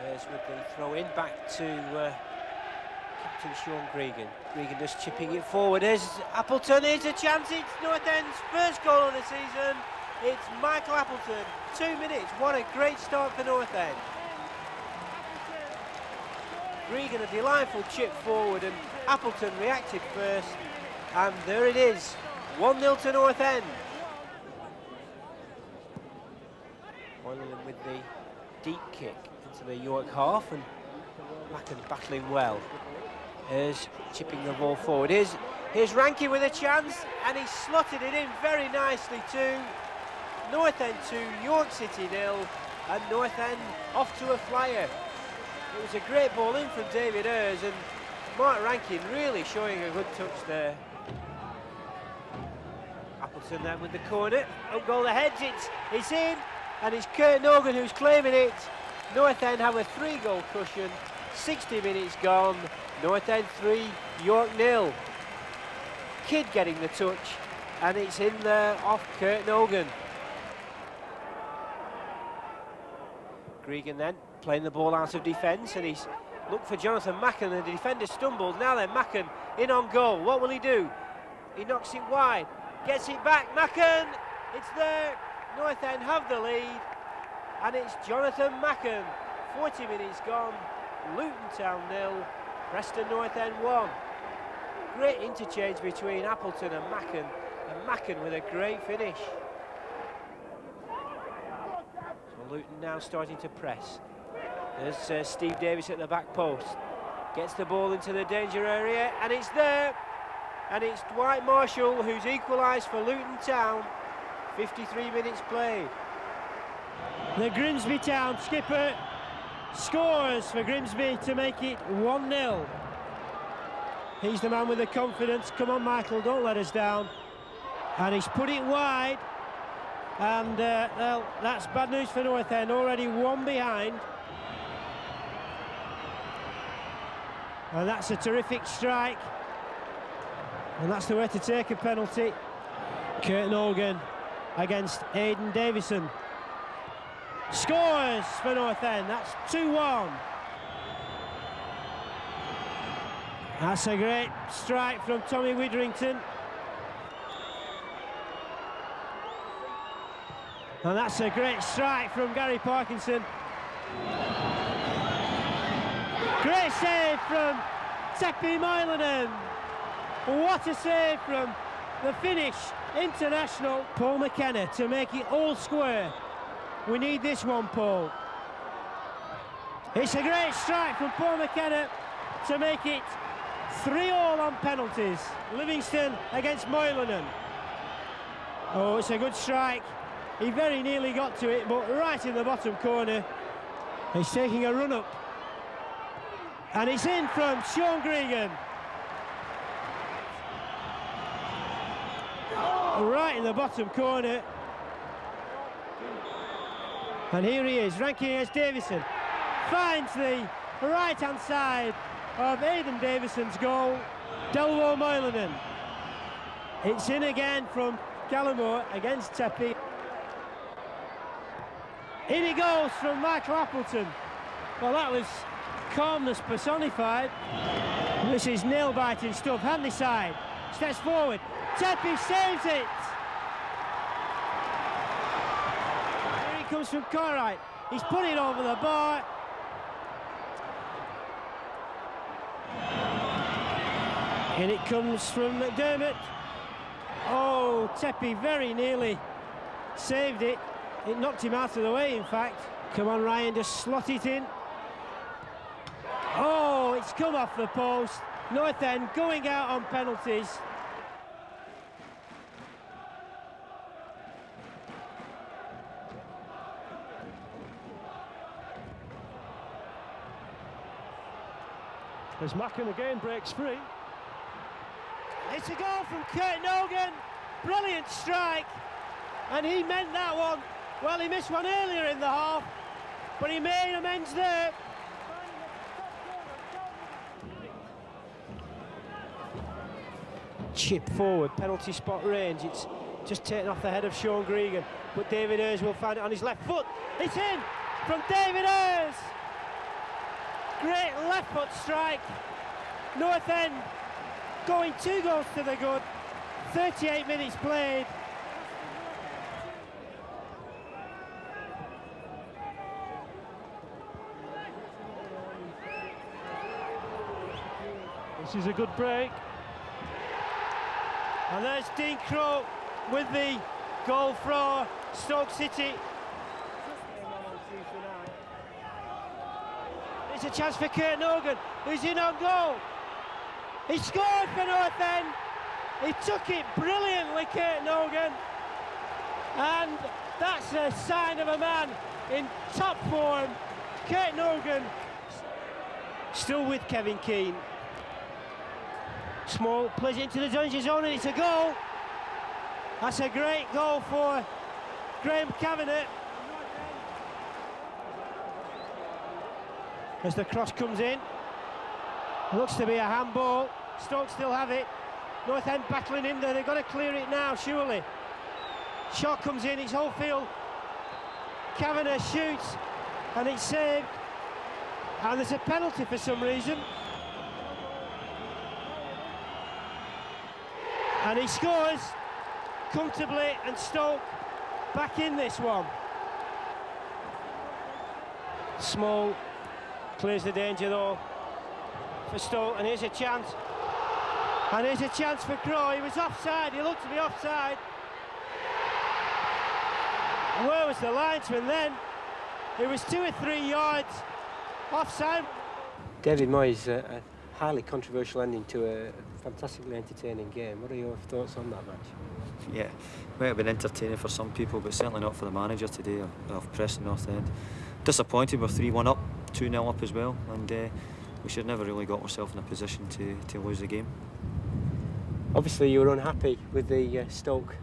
There's with the throw in back to Captain Sean Gregan. Gregan just chipping it forward. There's Appleton. Here's a chance. It's North End's first goal of the season. It's Michael Appleton. 2 minutes. What a great start for North End. Gregan a delightful chip forward and Appleton reacted first. And there it is. 1-0 to North End. Moylan with the deep kick into the York half, and Macken battling well. Here's chipping the ball forward. Here's Ranky with a chance, and he slotted it in very nicely too. North End 2, York City 0, and North End off to a flyer. It was a great ball in from David Ayres, and Mark Rankin really showing a good touch there. Appleton then with the corner. Up goal ahead, it's in, and it's Kurt Nogan who's claiming it. North End have a 3-goal cushion. 60 minutes gone. North End 3, York 0. Kidd getting the touch, and it's in there off Kurt Nogan. Gregan then playing the ball out of defence, and he's looked for Jonathan Macken, and the defender stumbles. Now then, Macken in on goal. What will he do? He knocks it wide, gets it back. Macken, it's there. North End have the lead, and it's Jonathan Macken. 40 minutes gone. Luton Town 0, Preston North End 1. Great interchange between Appleton and Macken with a great finish. So Luton now starting to press. There's Steve Davis at the back post. Gets the ball into the danger area, and it's there. And it's Dwight Marshall who's equalised for Luton Town. 53 minutes played. The Grimsby Town skipper scores for Grimsby to make it 1-0. He's the man with the confidence. Come on, Michael, don't let us down. And he's put it wide. And well, that's bad news for North End, already one behind. And that's a terrific strike. And that's the way to take a penalty. Kurt Nogan against Aidan Davison. Scores for North End, that's 2-1. That's a great strike from Tommy Witherington. And that's a great strike from Gary Parkinson. Great save from Tepi Moylan. What a save from the Finnish international Paul McKenna to make it all square. We need this one, Paul. It's a great strike from Paul McKenna to make it 3-3 on penalties. Livingston against Moylan. Oh, it's a good strike. He very nearly got to it, but right in the bottom corner. He's taking a run up. And it's in from Sean Gregan. Right in the bottom corner. And here he is, ranking against Davison. Finds the right-hand side of Aidan Davison's goal. Delvo Moylan. It's in again from Gallimore against Tepi. In he goes from Michael Appleton. Well, that was calmness personified. This is nail-biting stuff. Handy side. Steps forward. Tepi saves it. Here he comes from Cartwright. He's put it over the bar. In it comes from McDermott. Oh, Tepi very nearly saved it. It knocked him out of the way, in fact. Come on, Ryan, just slot it in. Oh, it's come off the post. North End going out on penalties. As Macken again breaks free. It's a goal from Kurt Nogan. Brilliant strike. And he meant that one. Well, he missed one earlier in the half, but he made amends there. Chip forward, penalty spot range. It's just taken off the head of Sean Gregan, but David Ayres will find it on his left foot. It's in from David Ayres. great left foot strike. North End going 2 goals to the good. 38 minutes played. This is a good break. And there's Dean Crowe with the goal for Stoke City. It's a chance for Kurt Nogan, who's in on goal. He scored for North End. He took it brilliantly, Kurt Nogan. And that's a sign of a man in top form. Kurt Nogan still with Kevin Keane. Small plays it into the danger zone and it's a goal. That's a great goal for Graham Kavanagh. As the cross comes in, it looks to be a handball. Stoke still have it. North End battling in there. They've got to clear it now, surely. Shot comes in, it's Oldfield. Kavanagh shoots and it's saved. And there's a penalty for some reason. And he scores comfortably, and Stoke back in this one. Small clears the danger though for Stoke, and here's a chance. And here's a chance for Crowe. He was offside, he looked to be offside. Where was the linesman then? It was 2 or 3 yards offside. David Moyes, a highly controversial ending to a fantastically entertaining game. What are your thoughts on that match? Yeah, might have been entertaining for some people, but certainly not for the manager today of Preston North End. Disappointed we're 3-1 up, 2-0 up as well, and we should never really got ourselves in a position to lose the game. Obviously you were unhappy with the Stoke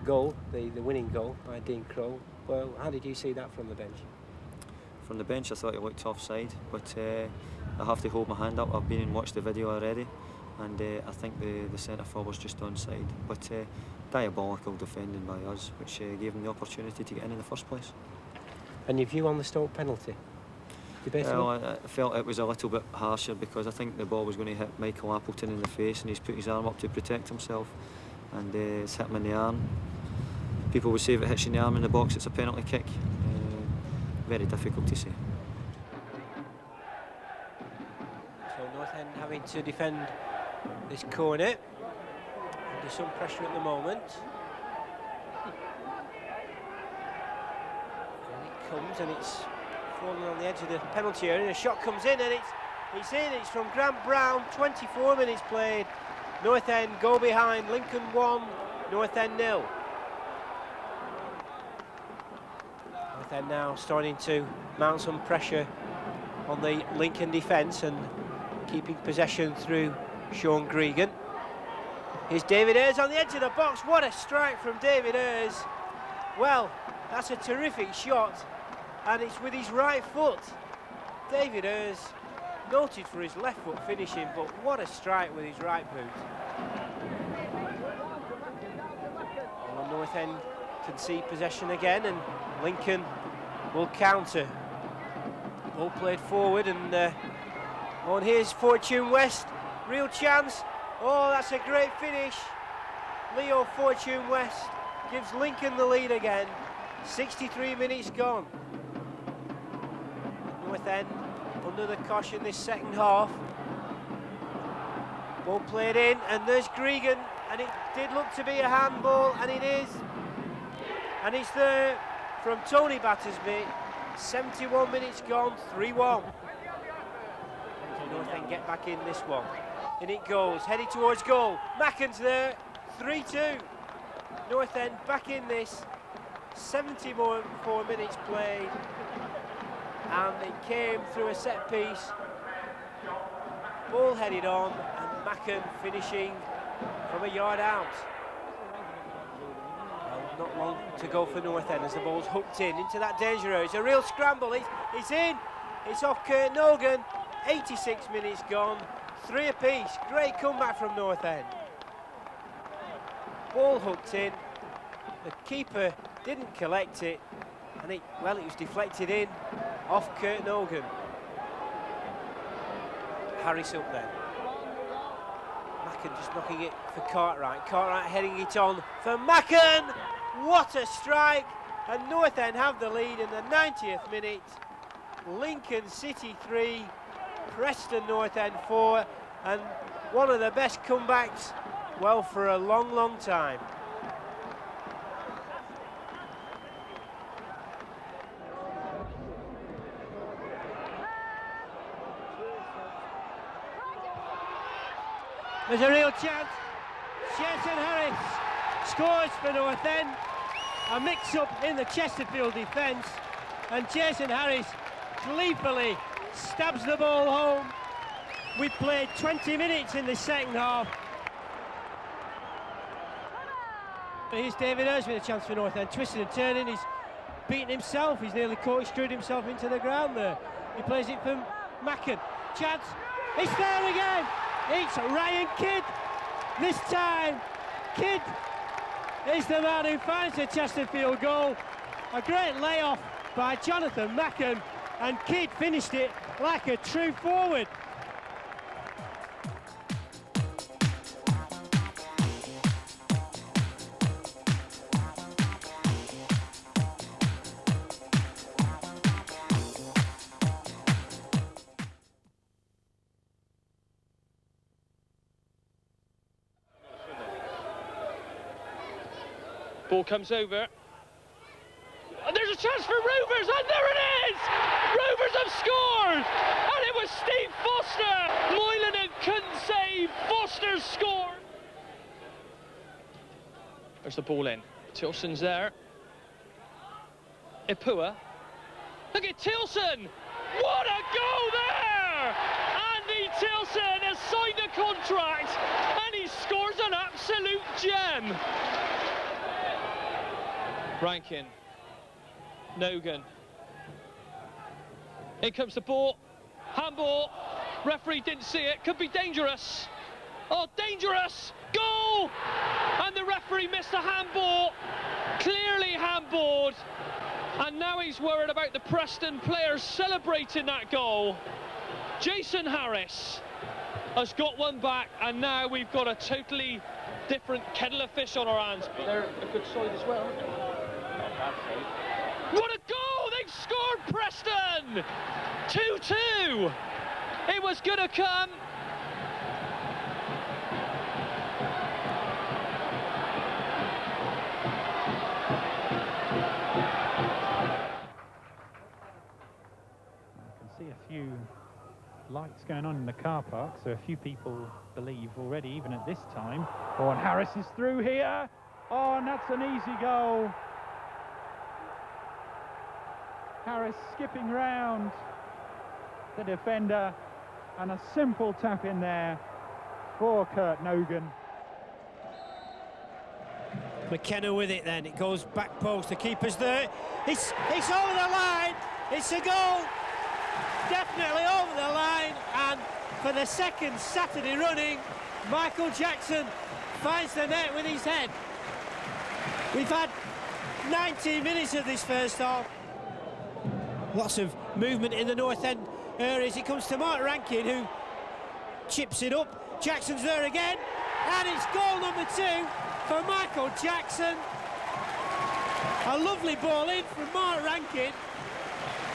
goal, the winning goal by Dean Crowe. Well, how did you see that from the bench? From the bench I thought it looked offside, but I have to hold my hand up. I've been and watched the video already, and I think the centre forward was just onside, but diabolical defending by us, which gave them the opportunity to get in the first place. And your view on the Stoke penalty? Well, I felt it was a little bit harsher because I think the ball was going to hit Michael Appleton in the face, and he's put his arm up to protect himself, and it's hit him in the arm. People would say if it hits you in the arm in the box, it's a penalty kick. Very difficult to say. So North End having to defend this corner. Under some pressure at the moment. And it comes and it's falling on the edge of the penalty area, and a shot comes in and it's in. It's from Grant Brown. 24 minutes played. North End go behind. Lincoln 1, North End 0. North End now starting to mount some pressure on the Lincoln defence and keeping possession through Sean Gregan. Here's David Ayres on the edge of the box. What a strike from David Ayres. Well, that's a terrific shot, and it's with his right foot. David Ayres, noted for his left foot finishing, but what a strike with his right boot. Well, North End concede possession again, and Lincoln will counter. Ball played forward, and here's Fortune West. Real chance. Oh, that's a great finish. Leo Fortune West gives Lincoln the lead again. 63 minutes gone. North End under the cosh in this second half. Ball played in, and there's Gregan, and it did look to be a handball, and it is. And it's there from Tony Battersby. 71 minutes gone, 3-1. So North End get back in this one. In it goes, heading towards goal. Macken's there, 3-2. North End back in this. 74 minutes played. And it came through a set piece. Ball headed on, and Macken finishing from a yard out. Well, not long to go for North End as the ball's hooked into that danger area. It's a real scramble. It's in. It's off Kurt Nogan. 86 minutes gone. 3 apiece. Great comeback from North End. Ball hooked in. The keeper didn't collect it, and it was deflected in off Kurt Nogan. Harris up then. Macken just knocking it for Cartwright. Cartwright heading it on for Macken. What a strike! And North End have the lead in the 90th minute. Lincoln City 3, Preston North End 4, and one of the best comebacks, well, for a long, long time. There's a real chance. Jason Harris scores for North End. A mix-up in the Chesterfield defence, and Jason Harris gleefully stabs the ball home. We played 20 minutes in the second half. Here's David Ayres with a chance for North End, twisting and turning. He's beaten himself. He's nearly corkscrewed himself into the ground there. He plays it for Macken. Chance. It's there again. It's Ryan Kidd. This time, Kidd is the man who finds the Chesterfield goal. A great layoff by Jonathan Macken, and Kidd finished it like a true forward. Ball comes over. And there's a chance for Rovers, and there it is! Rovers have scored! And it was Steve Foster! Moylan couldn't save. Foster scored! There's the ball in. Tilson's there. Ipua. Look at Tilson! What a goal there! Andy Tilson has signed a contract, and he scores an absolute gem. Rankin, Nogan, in comes the ball, handball, referee didn't see it, could be dangerous, oh dangerous, goal, and the referee missed a handball, clearly handballed, and now he's worried about the Preston players celebrating that goal. Jason Harris has got one back, and now we've got a totally different kettle of fish on our hands. They're a good side as well, aren't they? What a goal! They've scored, Preston! 2-2. It was going to come. I can see a few lights going on in the car park, so a few people believe already, even at this time. Oh, and Harris is through here. Oh, and that's an easy goal. Harris skipping round the defender, and a simple tap in there for Kurt Nogan. McKenna with it then, it goes back post, the keeper's there, it's over the line, it's a goal, definitely over the line, and for the second Saturday running, Michael Jackson finds the net with his head. We've had 19 minutes of this first half. Lots of movement in the North End areas. It comes to Mark Rankin, who chips it up. Jackson's there again, and it's goal number 2 for Michael Jackson. A lovely ball in from Mark Rankin,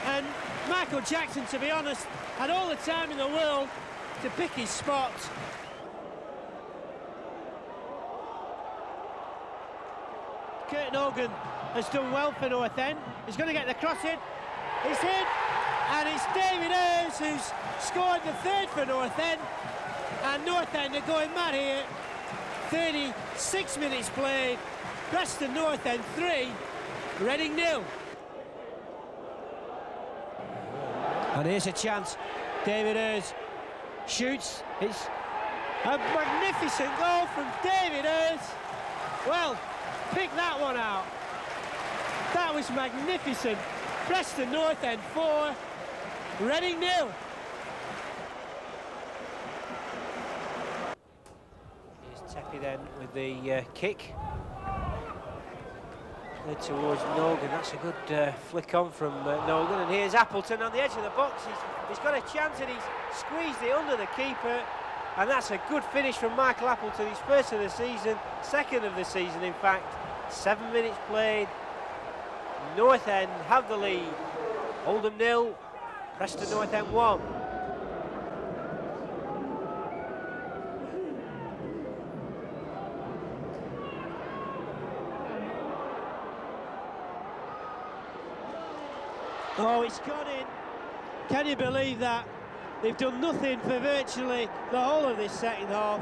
and Michael Jackson, to be honest, had all the time in the world to pick his spot. Kurt Nogan has done well for North End. He's going to get the cross in. It's in, and it's David Ayres who's scored the 3rd for North End, and North End are going mad here. 36 minutes played, Preston North End 3, Reading 0. And here's a chance, David Ayres shoots, it's a magnificent goal from David Ayres. Well, pick that one out, that was magnificent. Preston North End 4, Reading 0. Here's Tepe then with the kick. Played towards Nogan. That's a good flick on from Nogan. And here's Appleton on the edge of the box. He's got a chance and he's squeezed it under the keeper. And that's a good finish from Michael Appleton. His first of the season, second of the season in fact. 7 minutes played. North End have the lead. Oldham 0, Preston North End 1. Oh, it's gone in. Can you believe that? They've done nothing for virtually the whole of this second half.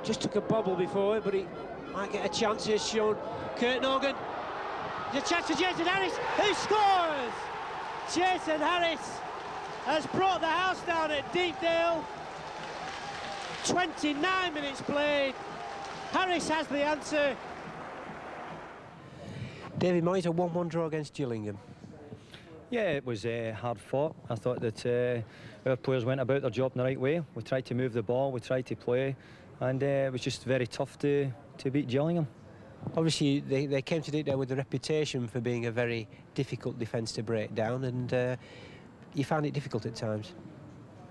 Just took a bobble before, but he might get a chance here, shown. Kurt Nogan. There's a chance for Jason Harris, who scores! Jason Harris has brought the house down at Deepdale. 29 minutes played. Harris has the answer. David Moyes, a 1-1 draw against Gillingham. Yeah, it was hard fought. I thought that our players went about their job in the right way. We tried to move the ball, we tried to play, and it was just very tough to beat Gillingham. Obviously, they came to Deepdale with a reputation for being a very difficult defence to break down, and you found it difficult at times.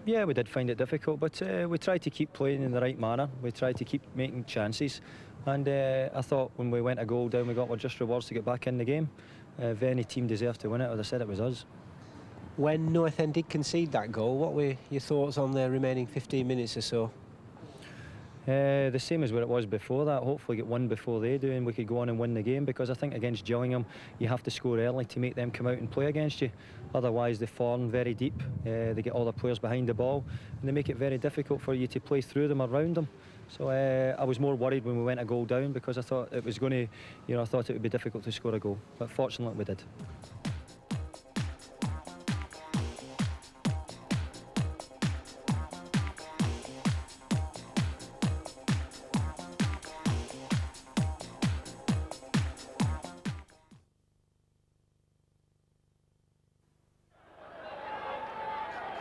Yeah, we did find it difficult, but we tried to keep playing in the right manner. We tried to keep making chances, and I thought when we went a goal down, we got our just rewards to get back in the game. If any team deserved to win it, as I said, it was us. When North End did concede that goal, what were your thoughts on the remaining 15 minutes or so? The same as what it was before that. Hopefully get one before they do and we could go on and win the game, because I think against Gillingham you have to score early to make them come out and play against you. Otherwise they form very deep, they get all the players behind the ball and they make it very difficult for you to play through them, around them. So I was more worried when we went a goal down, because I thought it was going to, I thought it would be difficult to score a goal, but fortunately we did.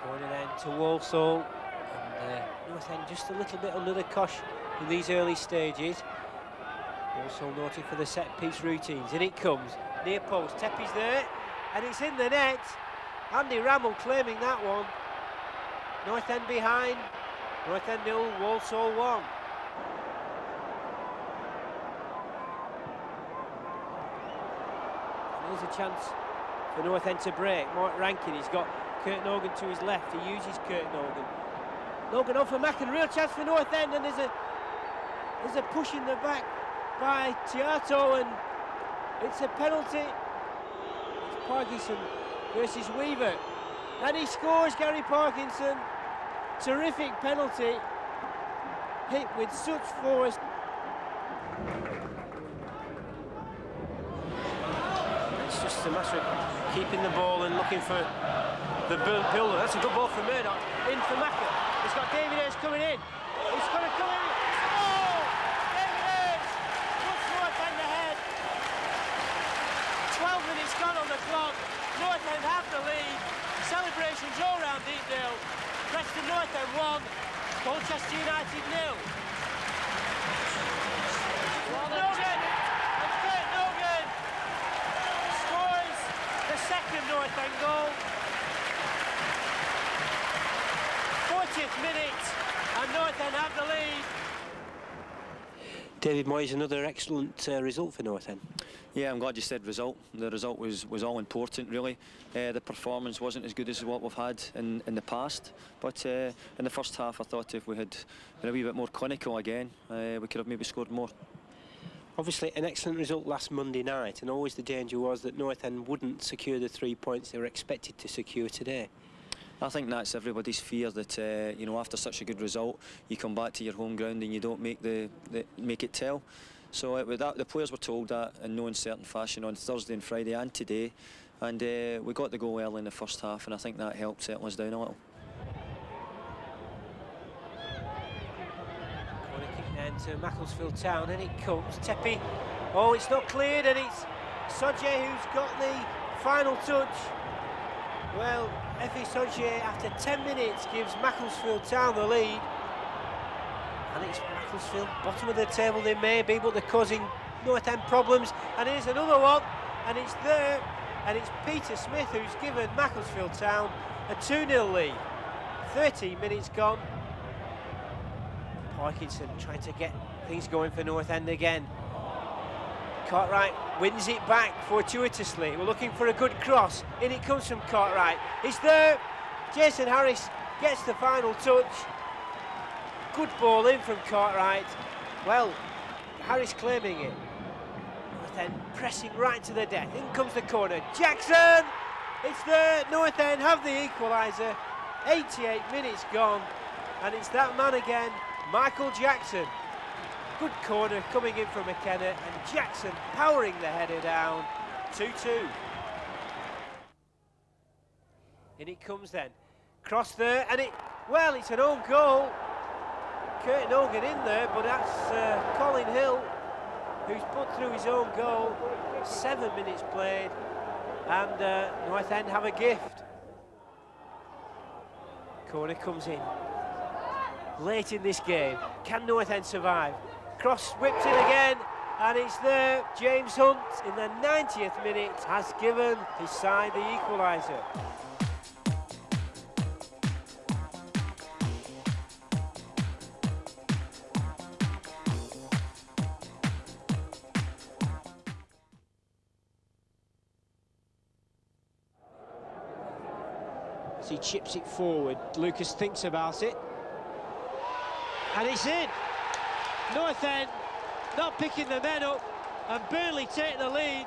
Corner then to Walsall, and North End just a little bit under the cosh in these early stages. Walsall noted for the set-piece routines, and it comes near post. Tepe's there, and it's in the net. Andy Rammell claiming that one. North End behind. North End 0, Walsall 1. And here's a chance for North End to break. Mark Rankin, he's got Kurt Nogan to his left. He uses Kurt Nogan. Nogan off for Macken, real chance for North End, and there's a push in the back by Tiato, and it's a penalty. It's Parkinson versus Weaver, and he scores. Gary Parkinson, terrific penalty, hit with such force. It's just a matter of keeping the ball and looking for the builder. That's a good ball from Murdoch, in for Macken. He's got David Ayres coming in. He's going to come in. Oh! David Ayres puts North End ahead. 12 minutes gone on the clock. North End have the lead. Celebrations all round Deepdale. Preston North End 1, Colchester United 0. Nogan! And Kurt Nogan scores the second North End goal. 40th minute, and North End have the lead. David Moyes, another excellent result for North End. Yeah, I'm glad you said result. The result was all important, really. The performance wasn't as good as what we've had in the past, but in the first half I thought if we had been a wee bit more clinical again, we could have maybe scored more. Obviously an excellent result last Monday night, and always the danger was that North End wouldn't secure the 3 points they were expected to secure today. I think that's everybody's fear, that after such a good result you come back to your home ground and you don't make make it tell. So the players were told that in no uncertain fashion on Thursday and Friday and today, and we got the goal early in the first half, and I think that helped settle us down a little. Corner kick then to Macclesfield Town, and it comes. Tepe, oh, it's not cleared, and it's Sodje who's got the final touch. Well, Effie Sodje, after 10 minutes, gives Macclesfield Town the lead. And it's Macclesfield, bottom of the table they may be, but they're causing North End problems, and here's another one, and it's there, and it's Peter Smith who's given Macclesfield Town a 2-0 lead. 13 minutes gone. Parkinson trying to get things going for North End again. Cartwright wins it back fortuitously. We're looking for a good cross. In it comes from Cartwright. It's there. Jason Harris gets the final touch. Good ball in from Cartwright. Well, Harris claiming it. North End pressing right to the death. In comes the corner. Jackson! It's there. North End have the equaliser. 88 minutes gone. And it's that man again, Michael Jackson. Good corner coming in from McKenna, and Jackson powering the header down. 2-2. In it comes then. Cross there, and it's an own goal. Curtin Hogan in there, but that's Colin Hill who's put through his own goal. 7 minutes played, and North End have a gift. Corner comes in late in this game. Can North End survive? Cross whipped in again, and it's there. James Hunt in the 90th minute has given his side the equaliser. As he chips it forward, Lucas thinks about it, and it's in. North End not picking the men up, and Burnley take the lead.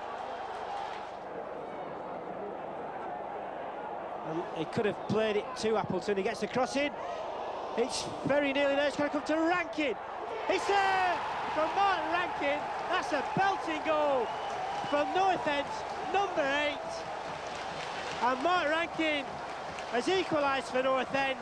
And he could have played it to Appleton. He gets the cross in. It's very nearly there. It's going to come to Rankin. It's there from Martin Rankin. That's a belting goal from North End's number 8. And Martin Rankin has equalised for North End.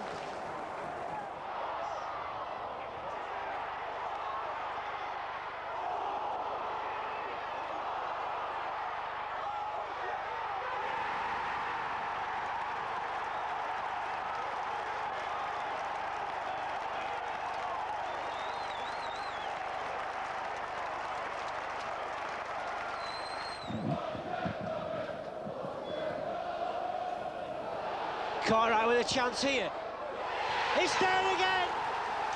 Cartwright with a chance here. It's there again.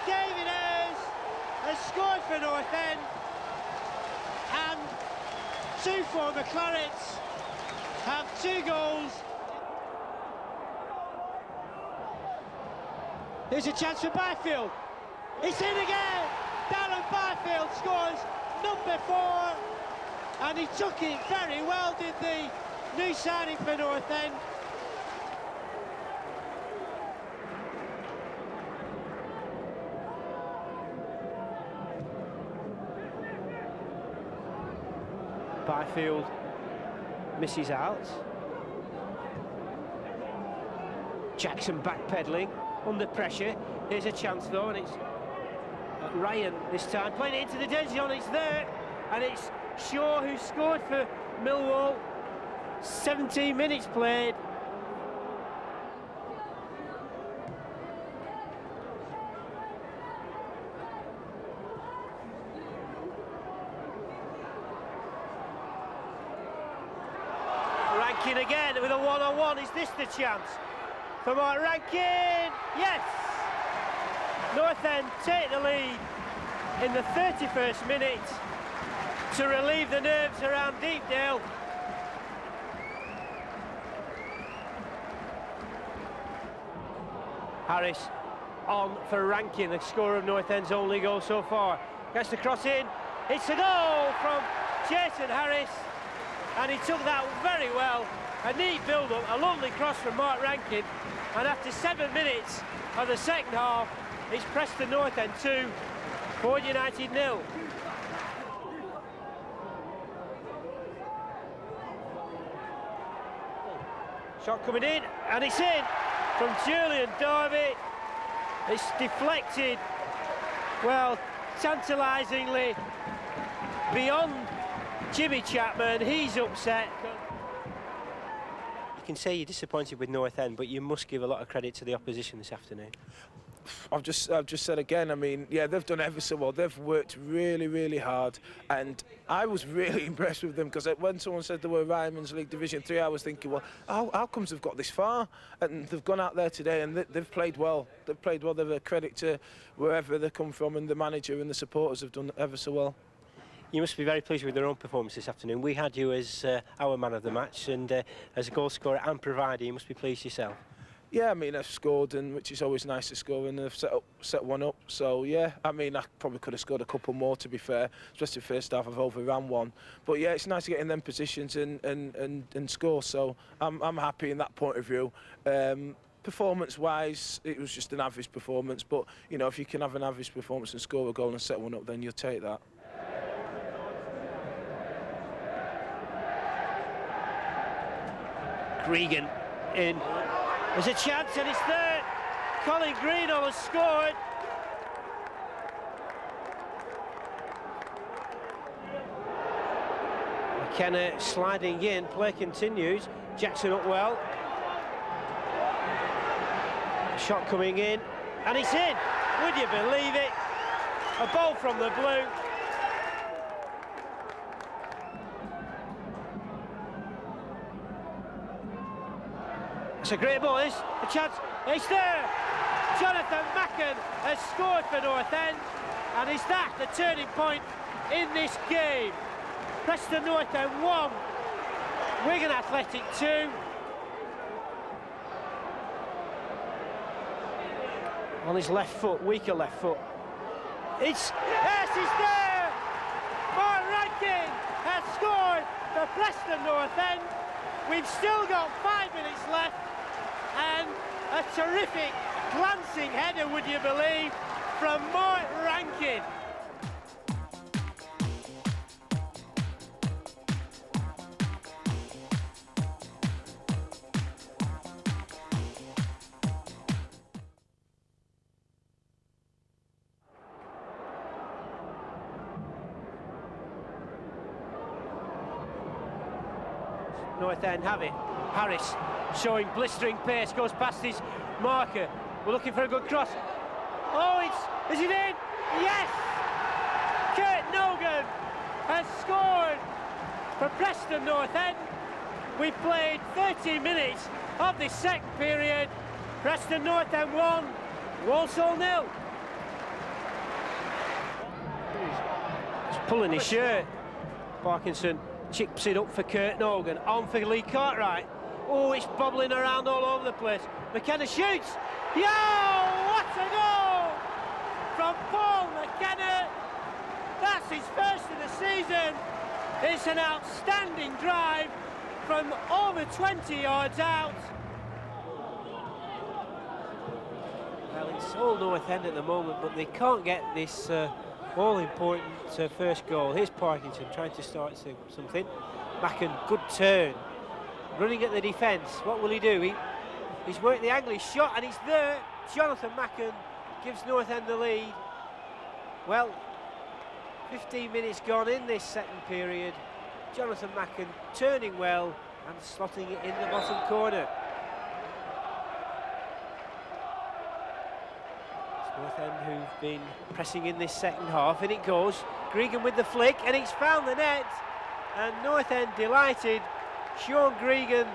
David Ayres has scored for North End, and 2 former Clarets have 2 goals. There's a chance for Byfield. It's in again. Darren Byfield scores number 4, and he took it very well, did the new signing for North End. Byfield misses out. Jackson backpedaling under pressure. Here's a chance though, and it's Ryan this time playing it into the danger zone. It's there, and it's Shaw who scored for Millwall. 17 minutes played. Rankin again with a one-on-one. Is this the chance for Mark Rankin? Yes! North End take the lead in the 31st minute to relieve the nerves around Deepdale. Harris on for Rankin, the scorer of North End's only goal so far. Gets the cross in. It's a goal from Jason Harris, and he took that very well. A neat build-up, a lovely cross from Mark Rankin, and after 7 minutes of the second half, it's Preston North End 2, Ford United 0. Shot coming in, and it's in from Julian Darby. It's deflected, well, tantalisingly beyond Jimmy Chapman. He's upset. You can say you're disappointed with North End, but you must give a lot of credit to the opposition this afternoon. I've just said again, I mean, yeah, they've done ever so well. They've worked really, really hard, and I was really impressed with them, because when someone said they were Ryman's League Division 3, I was thinking, well, how comes they've got this far? And they've gone out there today and they've played well. They've played well. They're a credit to wherever they come from, and the manager and the supporters have done ever so well. You must be very pleased with their own performance this afternoon. We had you as our man of the match, and as a goal scorer and provider, you must be pleased yourself. Yeah, I mean, I've scored, and which is always nice to score, and I've set one up. So yeah, I mean, I probably could have scored a couple more, to be fair. Especially the first half, I've overran one. But yeah, it's nice to get in them positions and score. So I'm happy in that point of view. Performance-wise, it was just an average performance. But you know, if you can have an average performance and score a goal and set one up, then you'll take that. Gregan in. There's a chance, and it's there. Colin Greenall has scored. McKenna sliding in, play continues. Jackson up well. Shot coming in, and it's in. Would you believe it? A ball from the blue. It's a great ball, it's a chance, it's there! Jonathan Macken has scored for North End, and is that the turning point in this game? Preston North End 1, Wigan Athletic 2. On his left foot, weaker left foot. Yes, it's there! Mark Rankin has scored for Preston North End. We've still got 5 minutes left. And a terrific glancing header, would you believe, from Mark Rankin. North End have it. Harris showing blistering pace, goes past his marker. We're looking for a good cross. Oh, is it in? Yes! Kurt Nogan has scored for Preston North End. We've played 30 minutes of this second period. Preston North End 1, Walsall 0. He's pulling his shirt. Parkinson chips it up for Kurt Nogan, on for Lee Cartwright. Oh, it's bobbling around all over the place. McKenna shoots. Yo, what a goal from Paul McKenna. That's his first of the season. It's an outstanding drive from over 20 yards out. Well, it's all North End at the moment, but they can't get this all-important first goal. Here's Parkinson trying to start something. Macken, good turn. Running at the defence. What will he do? He's worked the angle, he's shot, and he's there. Jonathan Macken gives North End the lead. Well, 15 minutes gone in this second period. Jonathan Macken turning well and slotting it in the bottom corner. It's North End who've been pressing in this second half, and it goes. Gregan with the flick, and it's found the net. And North End delighted. Sean Gregan,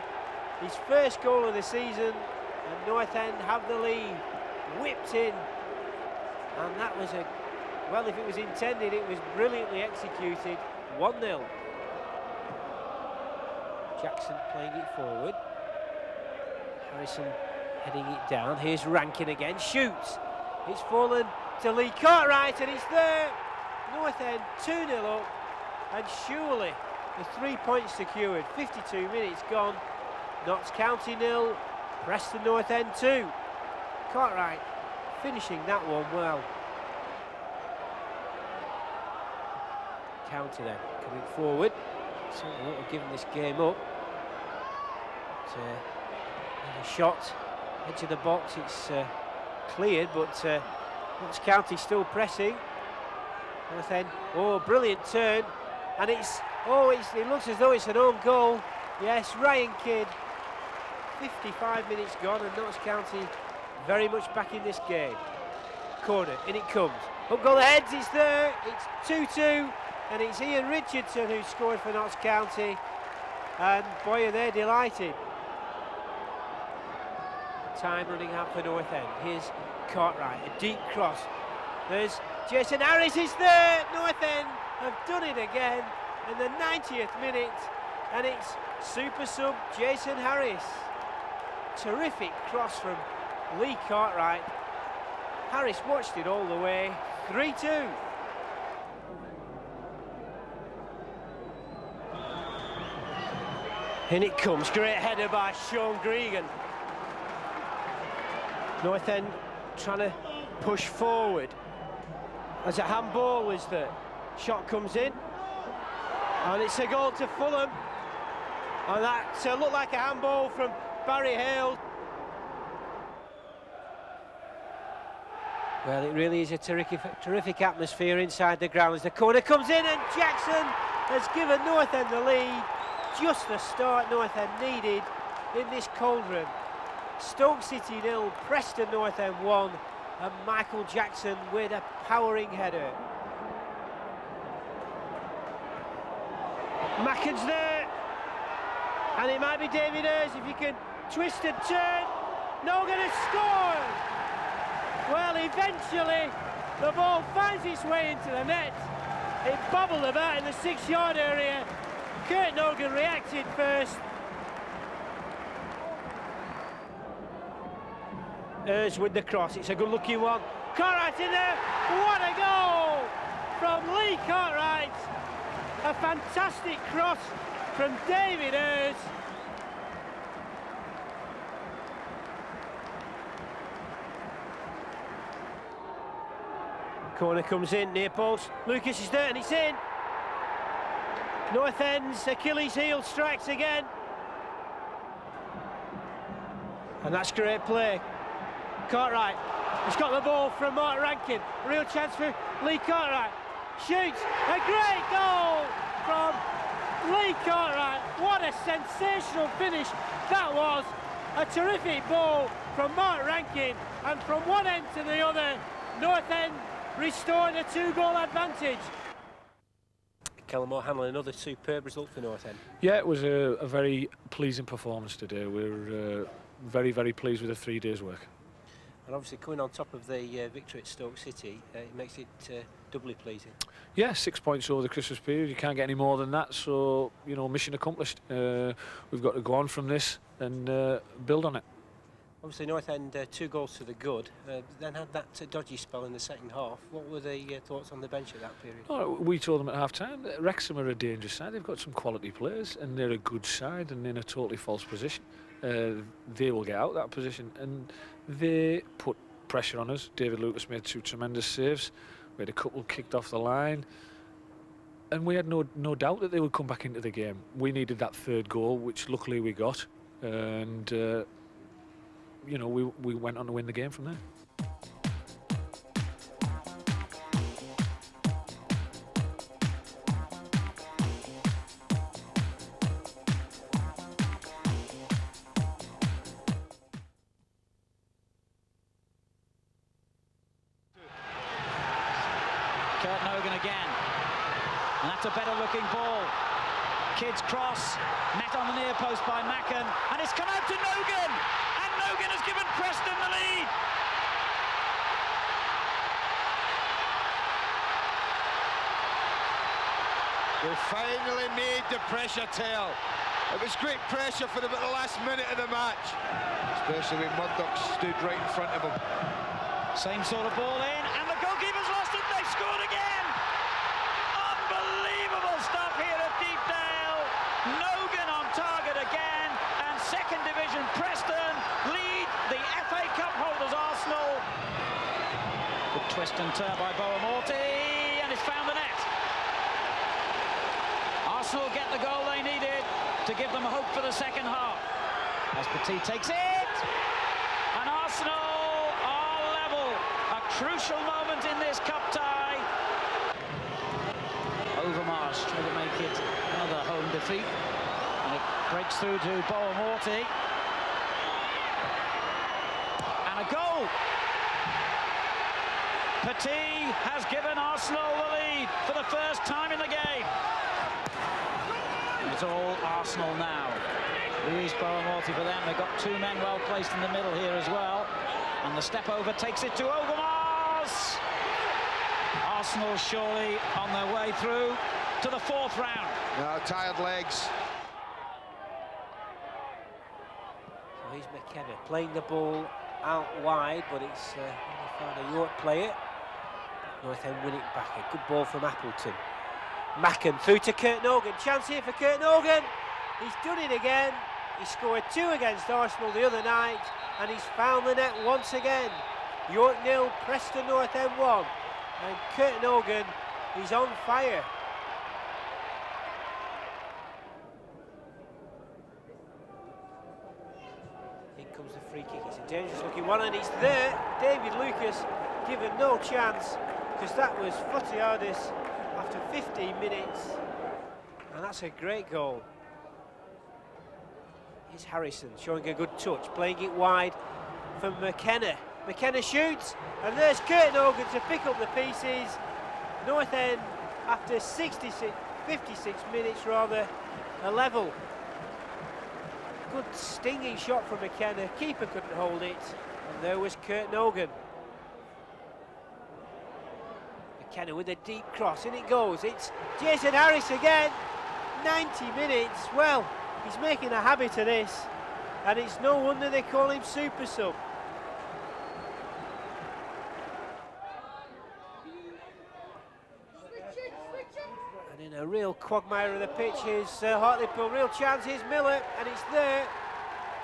his first goal of the season, and North End have the lead. Whipped in, and that was well, if it was intended, it was brilliantly executed. 1-0. Jackson playing it forward. Harrison heading it down. Here's Rankin again, shoots. It's fallen to Lee Cartwright, and it's there. North End 2-0 up, and surely the 3 points secured. 52 minutes gone. Notts County 0, Preston North End 2. Cartwright finishing that one well. County then coming forward. Certainly won't have given this game up. But, a shot, edge of the box, it's cleared, but Notts County still pressing. North End, oh, brilliant turn, and it looks as though it's an own goal. Yes, Ryan Kidd. 55 minutes gone, and Notts County very much back in this game. corner, in it comes. Up go the heads, it's there, it's 2-2, and it's Ian Richardson who scored for Notts County, and boy are they delighted. Time running out for North End. Here's Cartwright, a deep cross. There's Jason Harris, is there. North End have done it again in the 90th minute, and it's super sub Jason Harris. Terrific cross from Lee Cartwright. Harris watched it all the way. 3-2. In it comes, great header by Sean Gregan. North End trying to push forward. As a handball is the shot comes in, and it's a goal to Fulham, and that looked like a handball from Barry Hale. Well, it really is a terrific atmosphere inside the grounds. The corner comes in, and Jackson has given North End the lead. Just the start North End needed in this cauldron. Stoke City 0, Preston North End 1, and Michael Jackson with a powering header. Macken's there, and it might be David Ayres if he can twist and turn. Nogan has scored! Well, eventually the ball finds its way into the net. It bobbled about in the 6-yard area. Kurt Nogan reacted first. Ayres with the cross, it's a good looking one. Cartwright in there, what a goal from Lee Cartwright. A fantastic cross from David Ayres. Corner comes in, near post. Lucas is there and it's in. North End's Achilles heel strikes again. And that's great play. Cartwright has got the ball from Mark Rankin. Real chance for Lee Cartwright. Shoots, a great goal from Lee Cartwright. What a sensational finish that was. A terrific ball from Mark Rankin, and from one end to the other, North End restored a 2-goal advantage. Callum O'Hanlon, another superb result for North End. Yeah, it was a very pleasing performance today. We're very, very pleased with the 3 days' work. And obviously coming on top of the victory at Stoke City, it makes it doubly pleasing. Yeah, 6 points over the Christmas period. You can't get any more than that, so, you know, mission accomplished. We've got to go on from this and build on it. Obviously North End 2 goals to the good, then had that dodgy spell in the second half. What were the thoughts on the bench at that period? Oh, we told them at half-time that Wrexham are a dangerous side. They've got some quality players and they're a good side and in a totally false position. They will get out of that position, and they put pressure on us. David Lucas made 2 tremendous saves. We had a couple kicked off the line, and we had no doubt that they would come back into the game. We needed that 3rd goal, which luckily we got, and you know, we went on to win the game from there. Kurt Nogan again, and that's a better looking ball. Kidd's cross, met on the near post by Macken, and it's come out to Nogan, and Nogan has given Preston the lead. They finally made the pressure tell. It was great pressure for them at the last minute of the match, especially when Murdoch stood right in front of them. Same sort of ball in, and the goalkeeper's lost it. They've scored again. Unbelievable stuff here at Deepdale. Nogan on target again, and second division Preston lead the FA Cup holders Arsenal. Good twist and turn by Boamorti, and it's found the net. Arsenal get the goal they needed to give them hope for the second half. As Petit takes it, and Arsenal are level. A crucial moment in this cup tie. Overmars trying to make it another home defeat, and it breaks through to Boamorti, and a goal. Petit has given Arsenal the lead for the first time in the game. It's all Arsenal now. Luis Boamorti for them. They've got two men well placed in the middle here as well. And the step over takes it to Overmars. Arsenal surely on their way through to the fourth round. No, tired legs. So here's McKenna playing the ball out wide, but it's found a York player. Northend win it back. A good ball from Appleton. Macken through to Kurt Nogan. Chance here for Kurt Nogan. He's done it again. He scored 2 against Arsenal the other night, and he's found the net once again. York 0, Preston Northend 1. And Kurt Nogan, he's on fire. In comes the free kick. It's a dangerous looking one, and it's there. David Lucas given no chance, because that was Fotiadis after 15 minutes. And that's a great goal. Here's Harrison showing a good touch, playing it wide for McKenna. McKenna shoots, and there's Kurt Nogan to pick up the pieces. Northend, after 56 minutes rather, a level. Good stinging shot from McKenna, keeper couldn't hold it, and there was Kurt Nogan. McKenna with a deep cross, in it goes, it's Jason Harris again. 90 minutes, well, he's making a habit of this, and it's no wonder they call him Super Sub. And in a real quagmire of the pitch is Hartlepool, real chance, here's Miller, and it's there.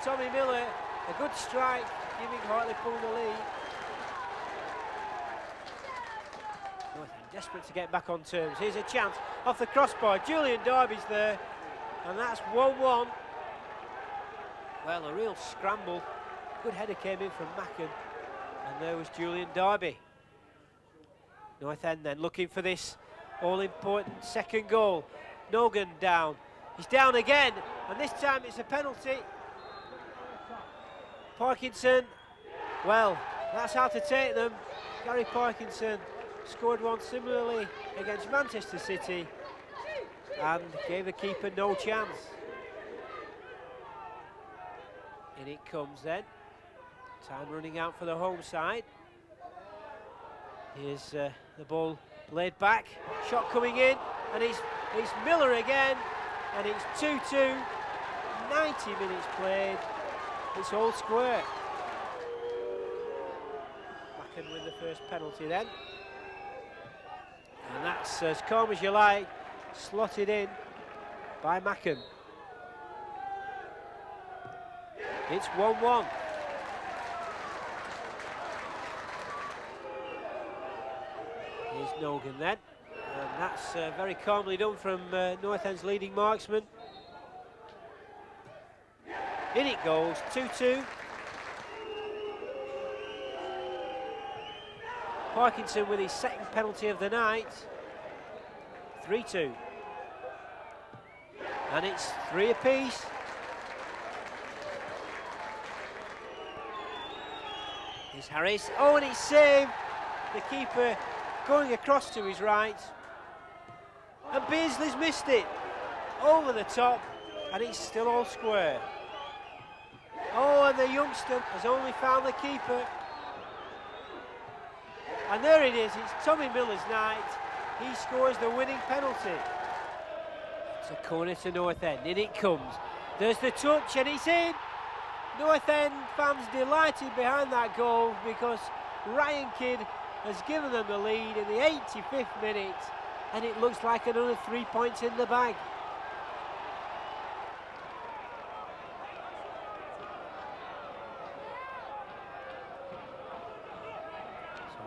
Tommy Miller, a good strike, giving Hartlepool the lead. Northend desperate to get back on terms. Here's a chance off the crossbar. Julian Darby's there, and that's 1-1. Well, a real scramble. Good header came in from Macken, and there was Julian Darby. Northend then looking for this all-important second goal. Nogan down. He's down again, and this time it's a penalty. Parkinson, well, that's how to take them. Gary Parkinson scored one similarly against Manchester City and gave the keeper no chance. In it comes then. Time running out for the home side. Here's the ball laid back. Shot coming in, and it's Miller again, and it's 2-2. 90 minutes played. It's all square. Macken win the first penalty then. And that's as calm as you like, slotted in by Macken. It's 1-1. Here's Nogan then, and that's very calmly done from Northend's leading marksman. In it goes, 2-2. Parkinson with his second penalty of the night. 3-2. And it's 3 apiece. Here's Harris. Oh, and it's saved. The keeper going across to his right. And Beardsley's missed it. Over the top. And it's still all square. Oh, and the youngster has only found the keeper. And there it is, it's Tommy Miller's night. He scores the winning penalty. It's a corner to Northend, in it comes. There's the touch, and it's in. Northend fans delighted behind that goal because Ryan Kidd has given them the lead in the 85th minute, and it looks like another 3 points in the bag.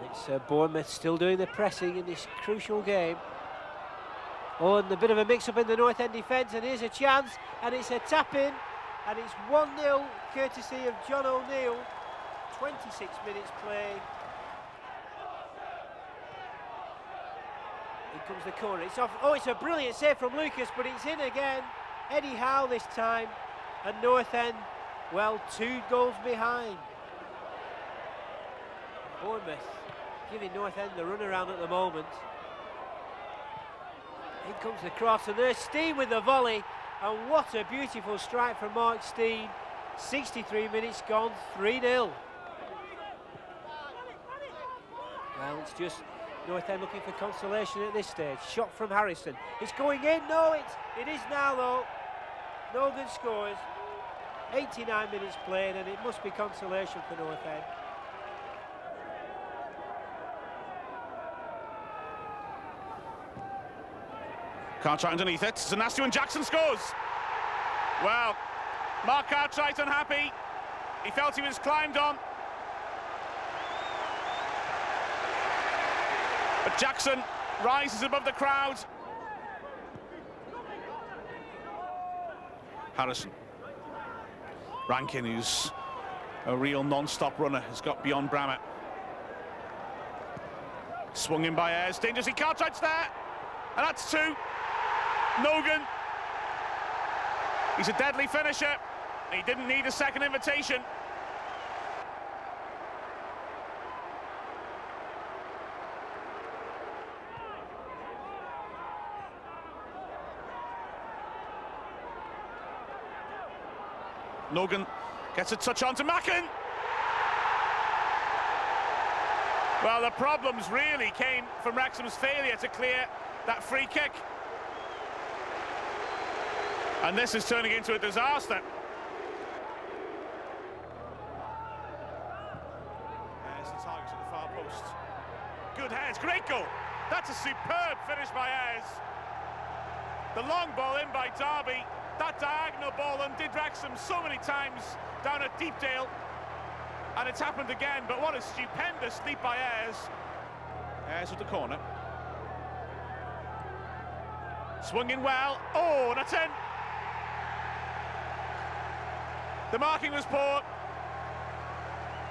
It's Bournemouth still doing the pressing in this crucial game. Oh, and a bit of a mix-up in the Northend defence, and here's a chance, and it's a tap-in, and it's 1-0 courtesy of John O'Neill. 26 minutes played. Here comes the corner, it's off. Oh, it's a brilliant save from Lucas, but it's in again. Eddie Howe this time, and Northend, well, 2 goals behind. Bournemouth giving North End the runaround at the moment. In comes the cross, and there's Steen with the volley, and what a beautiful strike from Mark Steen. 63 minutes gone, 3-0. Well, it's just North End looking for consolation at this stage. Shot from Harrison. It's going in. No, it is now, though. Nogan scores. 89 minutes played, and it must be consolation for North End. Cartwright underneath it. It's a nasty one. Jackson scores. Well, Mark Cartwright unhappy. He felt he was climbed on. But Jackson rises above the crowd. Harrison. Rankin, who's a real non-stop runner, has got beyond Brammett. Swung in by Ayres. Dangerously, Cartwright's there. And that's 2. Nogan. He's a deadly finisher. He didn't need a second invitation. Nogan gets a touch onto Macken. Well, the problems really came from Wrexham's failure to clear that free kick. And this is turning into a disaster. There's the target at the far post. Good heads, great goal. That's a superb finish by Ayres. The long ball in by Derby. That diagonal ball undid Wrexham so many times down at Deepdale. And it's happened again, but what a stupendous leap by Ayres. Ayres with the corner. Swung in well. Oh, that's in. The marking was poor,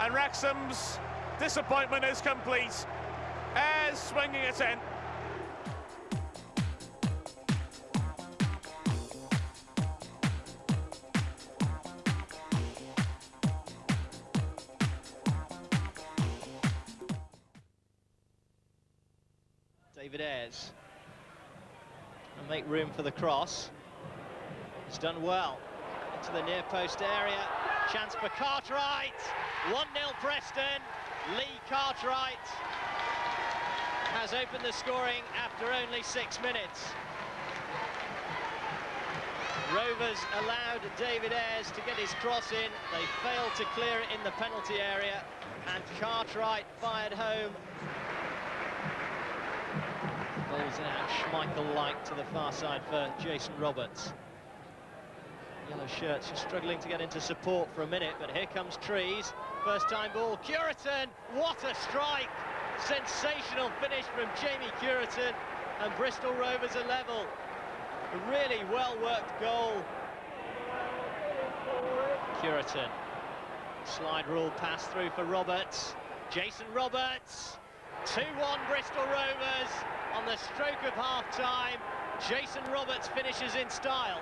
and Wrexham's disappointment is complete. Ayres swinging it in. David Ayres and make room for the cross. He's done well. Into the near post area, chance for Cartwright. 1-0 Preston. Lee Cartwright has opened the scoring after only 6 minutes. Rovers allowed David Ayres to get his cross in. They failed to clear it in the penalty area, and Cartwright fired home. Balls out, Schmeichel-like to the far side for Jason Roberts. Yellow shirts just struggling to get into support for a minute, but here comes Trees. First time ball, Curitan, what a strike! Sensational finish from Jamie Curitan, and Bristol Rovers are level. A really well-worked goal. Curitan, slide rule pass through for Roberts. Jason Roberts, 2-1 Bristol Rovers on the stroke of half-time. Jason Roberts finishes in style.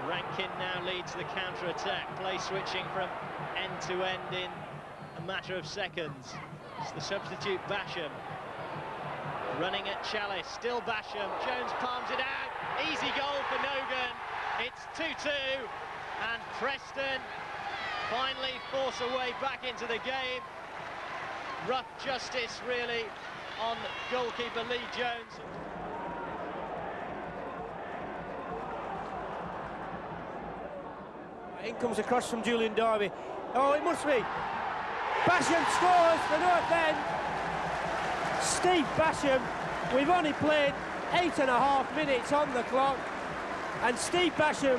Rankin now leads the counter-attack, play switching from end to end in a matter of seconds. It's the substitute Basham. Running at Chalice, still Basham, Jones palms it out, easy goal for Nogan. It's 2-2, and Preston finally force a way back into the game. Rough justice, really, on goalkeeper Lee Jones. In comes across from Julian Derby. Oh, it must be. Basham scores for North End. Steve Basham. We've only played 8.5 minutes on the clock. And Steve Basham,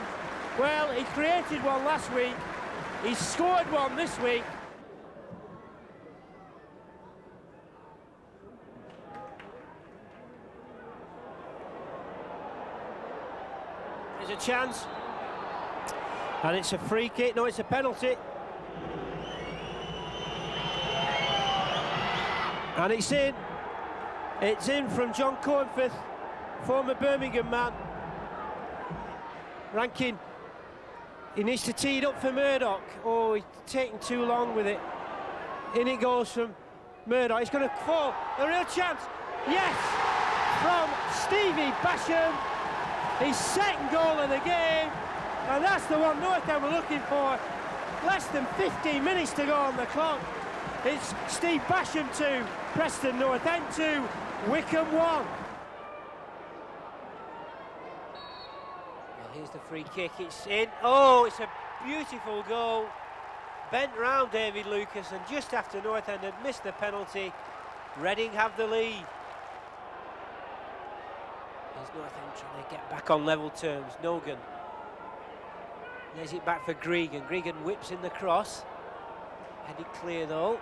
well, he created one last week. He's scored one this week. There's a chance. And it's a free kick. No, it's a penalty. And it's in. It's in from John Cornforth, former Birmingham man. Rankin, he needs to tee it up for Murdoch. Oh, he's taking too long with it. In it goes from Murdoch. He's going to fall. A real chance. Yes, from Stevie Basham. His second goal of the game, and that's the one Northampton were looking for. Less than 15 minutes to go on the clock. It's Steve Basham 2, Preston Northampton 2, Wycombe 1. Well, here's the free kick, it's in. Oh, it's a beautiful goal. Bent round David Lucas, and just after Northampton had missed the penalty, Reading have the lead. There's Northampton trying to get back on level terms. Nogan. There's it back for Gregan. Gregan whips in the cross. Headed clear though.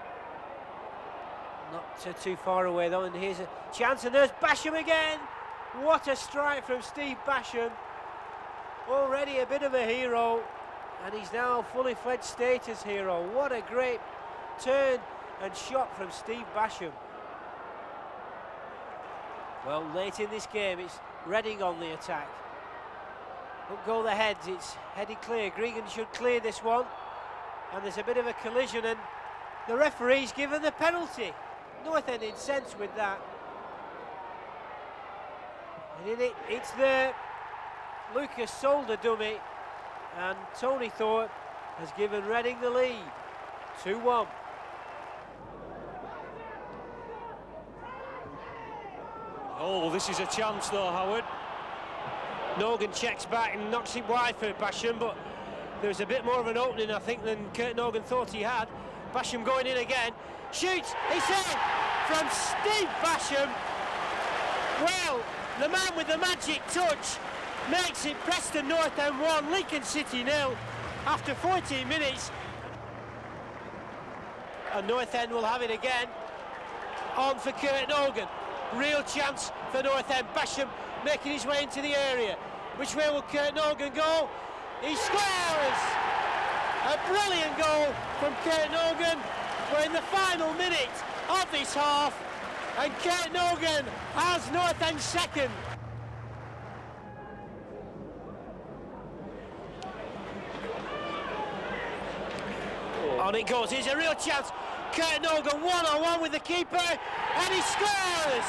Not too far away though, and here's a chance, and there's Basham again. What a strike from Steve Basham. Already a bit of a hero, and he's now fully fledged status hero. What a great turn and shot from Steve Basham. Well, late in this game, it's Reading on the attack. Up go the heads, it's headed clear. Gregan should clear this one, and there's a bit of a collision, and the referee's given the penalty. Northampton incensed with that. And in it, it's there. Lucas sold a dummy, and Tony Thorpe has given Reading the lead. 2-1. Oh, this is a chance though, Howard. Nogan checks back and knocks it wide for Basham, but there's a bit more of an opening, I think, than Kurt Nogan thought he had. Basham going in again, shoots, it's in from Steve Basham. Well, the man with the magic touch makes it Preston Northampton 1, Lincoln City 0 after 14 minutes. And Northampton will have it again. On for Kurt Nogan. Real chance for Northampton. Basham making his way into the area. Which way will Kurt Nogan go? He scores! A brilliant goal from Kurt Nogan. We're in the final minute of this half, and Kurt Nogan has Northampton second. On it goes, here's a real chance. Kurt Nogan one-on-one with the keeper, and he scores!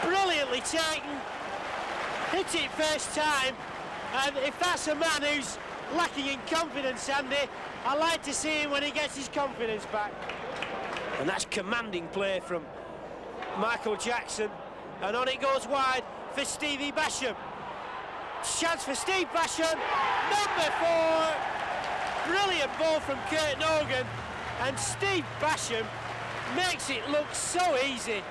Brilliantly taken, hit it first time, and if that's a man who's lacking in confidence, Andy, I like to see him when he gets his confidence back. And that's commanding play from Michael Jackson, and on it goes wide for Stevie Basham. Chance for Steve Basham, number 4. Brilliant ball from Kurt Nogan, and Steve Basham makes it look so easy.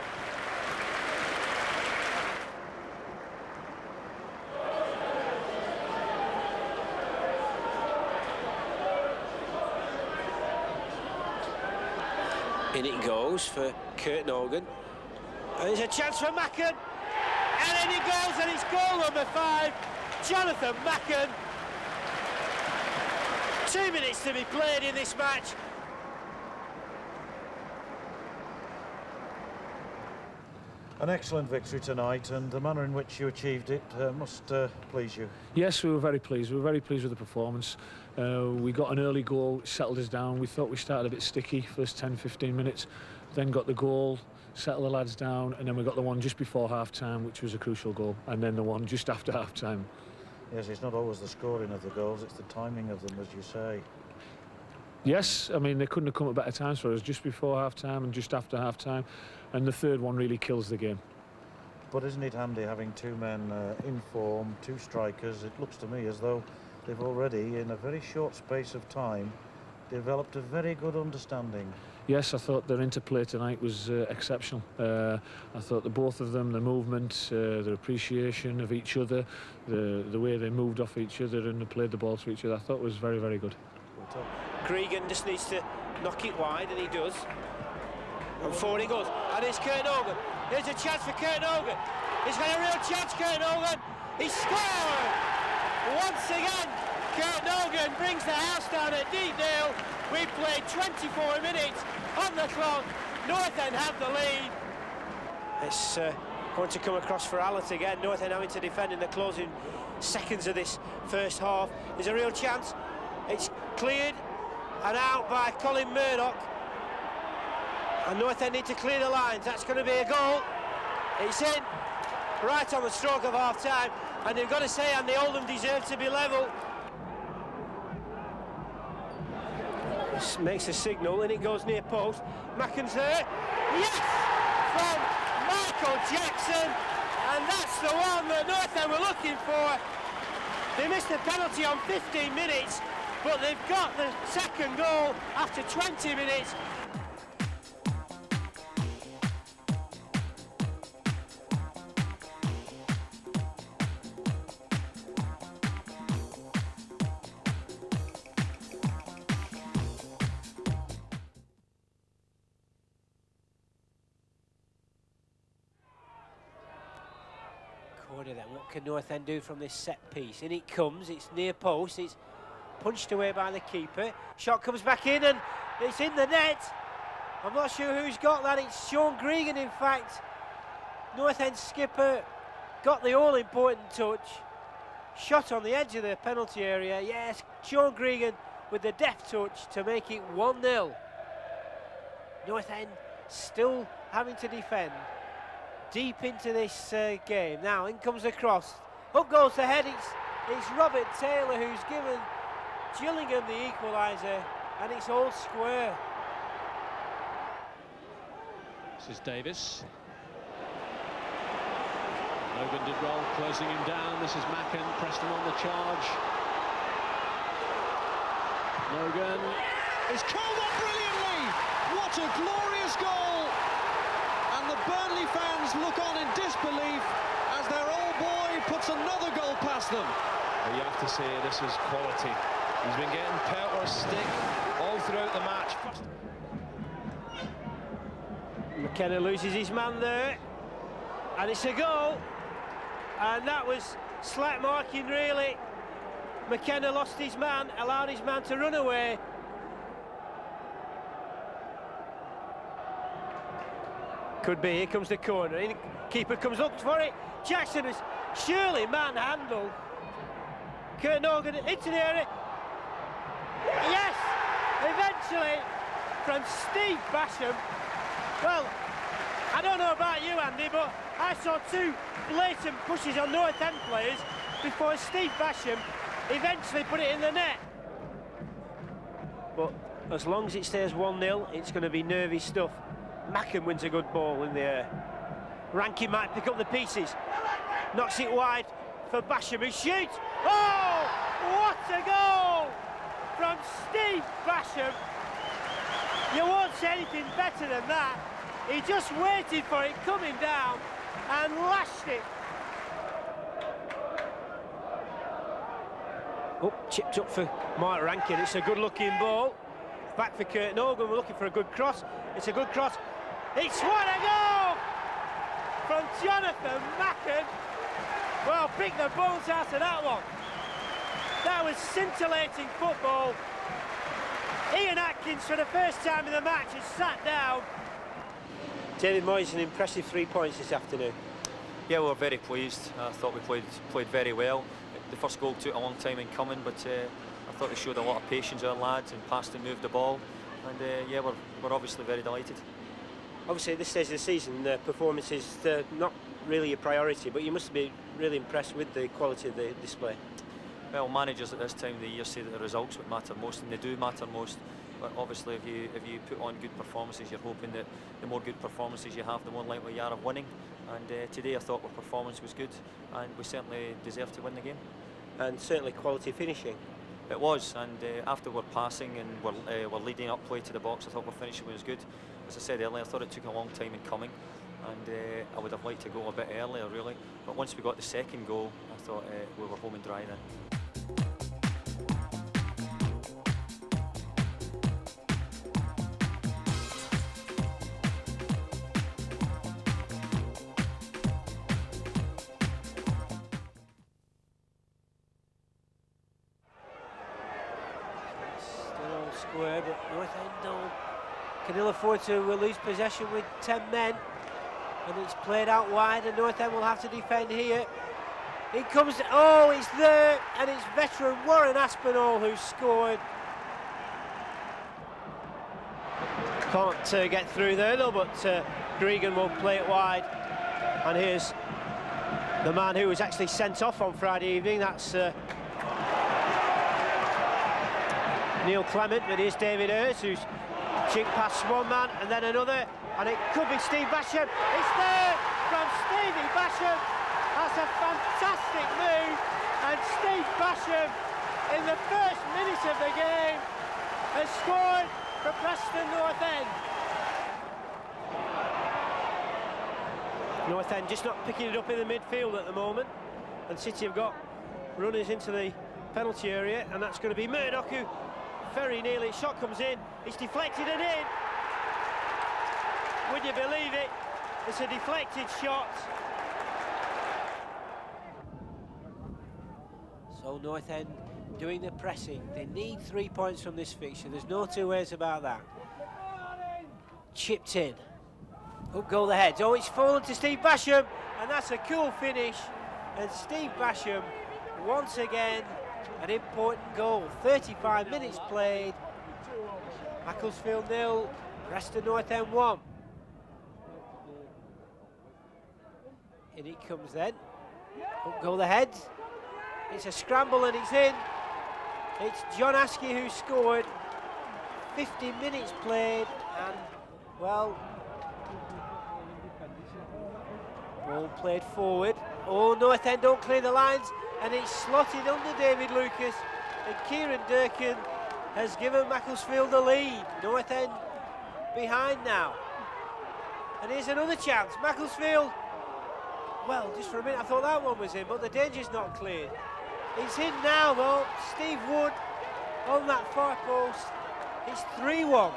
In it goes for Kurt Nogan, and there's a chance for Macken, and in it goes, and it's goal number 5, Jonathan Macken. 2 minutes to be played in this match. An excellent victory tonight, and the manner in which you achieved it must please you. Yes, we were very pleased. We were very pleased with the performance. We got an early goal, settled us down. We thought we started a bit sticky first 10-15 minutes, then got the goal, settled the lads down, and then we got the one just before half-time, which was a crucial goal, and then the one just after half-time. Yes, it's not always the scoring of the goals, it's the timing of them, as you say. Yes, I mean, they couldn't have come at better times for us, just before half-time and just after half-time, and the third one really kills the game. But isn't it handy having 2 men in form, 2 strikers? It looks to me as though they've already, in a very short space of time, developed a very good understanding. Yes, I thought their interplay tonight was exceptional. I thought the both of them, the movement, their appreciation of each other, the way they moved off each other and they played the ball to each other, I thought was very, very good. Gregan just needs to knock it wide, and he does. And forward he goes, and it's Kurt Nogan. There's a chance for Kurt Nogan. He's got a real chance, Kurt Nogan. He scored! Once again, Kurt Nogan brings the house down at Deepdale. We've played 24 minutes on the clock. Northampton have the lead. It's going to come across for Allett again. Northampton having to defend in the closing seconds of this first half. There's a real chance. It's cleared and out by Colin Murdoch. And North End need to clear the lines. That's going to be a goal. It's in, right on the stroke of half-time. And they've got to say, and the Oldham deserve to be level. This makes a signal, and it goes near post. Macken's there. Yes! From Michael Jackson. And that's the one that North End were looking for. They missed the penalty on 15 minutes, but they've got the second goal after 20 minutes. Corner then, what can North End do from this set piece? In it comes, it's near post, it's punched away by the keeper. Shot comes back in and it's in the net. I'm not sure who's got that, it's Sean Gregan in fact. North End skipper got the all-important touch. Shot on the edge of the penalty area, yes, Sean Gregan with the deft touch to make it 1-0. North End still having to defend. Deep into this game. Now in comes the cross. Up goes the head. It's Robert Taylor who's given Gillingham the equaliser, and it's all square. This is Davis. Logan did well, closing him down. This is Macken. Preston on the charge. Logan is curled up brilliantly. What a glorious goal! And the Burnley fans look on in disbelief as their old boy puts another goal past them. You have to say this is quality. He's been getting pelt or stick all throughout the match. McKenna loses his man there, and it's a goal. And that was slack marking really. McKenna lost his man, allowed his man to run away. Could be, here comes the corner, keeper comes up for it, Jackson is surely manhandled. Kurt Norgan into the area, yes, eventually from Steve Basham. Well, I don't know about you Andy, but I saw two blatant pushes on North End players before Steve Basham eventually put it in the net. But as long as it stays 1-0, it's going to be nervy stuff. Macken wins a good ball in the air. Rankin might pick up the pieces. Knocks it wide for Basham who shoots. Oh, what a goal from Steve Basham. You won't say anything better than that. He just waited for it coming down and lashed it. Oh, chipped up for Mark Rankin. It's a good looking ball. Back for Kurt Norgan. We're looking for a good cross. It's a good cross. It's what a goal from Jonathan Macken. Well, pick the bones out of that one. That was scintillating football. Ian Atkins, for the first time in the match, has sat down. David Moyes, an impressive 3 points this afternoon. Yeah, we were very pleased. I thought we played very well. The first goal took a long time in coming, but I thought they showed a lot of patience, our lads, and passed and moved the ball. And yeah, we're obviously very delighted. Obviously, at this stage of the season, performance is not really a priority, but you must be really impressed with the quality of the display. Well, managers at this time of the year say that the results would matter most, and they do matter most. But obviously, if you put on good performances, you're hoping that the more good performances you have, the more likely you are of winning. And today, I thought our performance was good, and we certainly deserved to win the game. And certainly quality finishing. It was, and after we're passing and we're leading up play to the box, I thought our finishing was good. As I said earlier, I thought it took a long time in coming, and I would have liked to go a bit earlier, really. But once we got the second goal, I thought we were home and dry then. Square, but North End can ill afford to lose possession with 10 men, and it's played out wide, and North End will have to defend here. It comes, oh, it's there, and it's veteran Warren Aspinall who scored. Can't get through there though, but Gregan will play it wide. And here's the man who was actually sent off on Friday evening. That's Neil Clement, but here's David Ayres, who's chinked past one man and then another, and it could be Steve Basham. It's there from Stevie Basham. That's a fantastic move, and Steve Basham, in the first minute of the game, has scored for Preston North End. North End just not picking it up in the midfield at the moment, and City have got runners into the penalty area, and that's going to be Murdoch, who very nearly, shot comes in, it's deflected and in. Would you believe it? It's a deflected shot. So North End doing the pressing. They need 3 points from this fixture. There's no two ways about that. Chipped in. Up go the heads. Oh, it's fallen to Steve Basham, and that's a cool finish. And Steve Basham, once again, an important goal. 35 minutes played. Macclesfield 0, Preston North End 1. In it comes then. Up go the heads. It's a scramble and it's in. It's John Askey who scored. 50 minutes played, and well, ball played forward. Oh, North End don't clear the lines, and it's slotted under David Lucas, and Kieran Durkin has given Macclesfield the lead. North End behind now, and here's another chance. Macclesfield, well, just for a minute I thought that one was in, but the danger's not cleared. It's in now though. Steve Wood on that far post. It's 3-1. North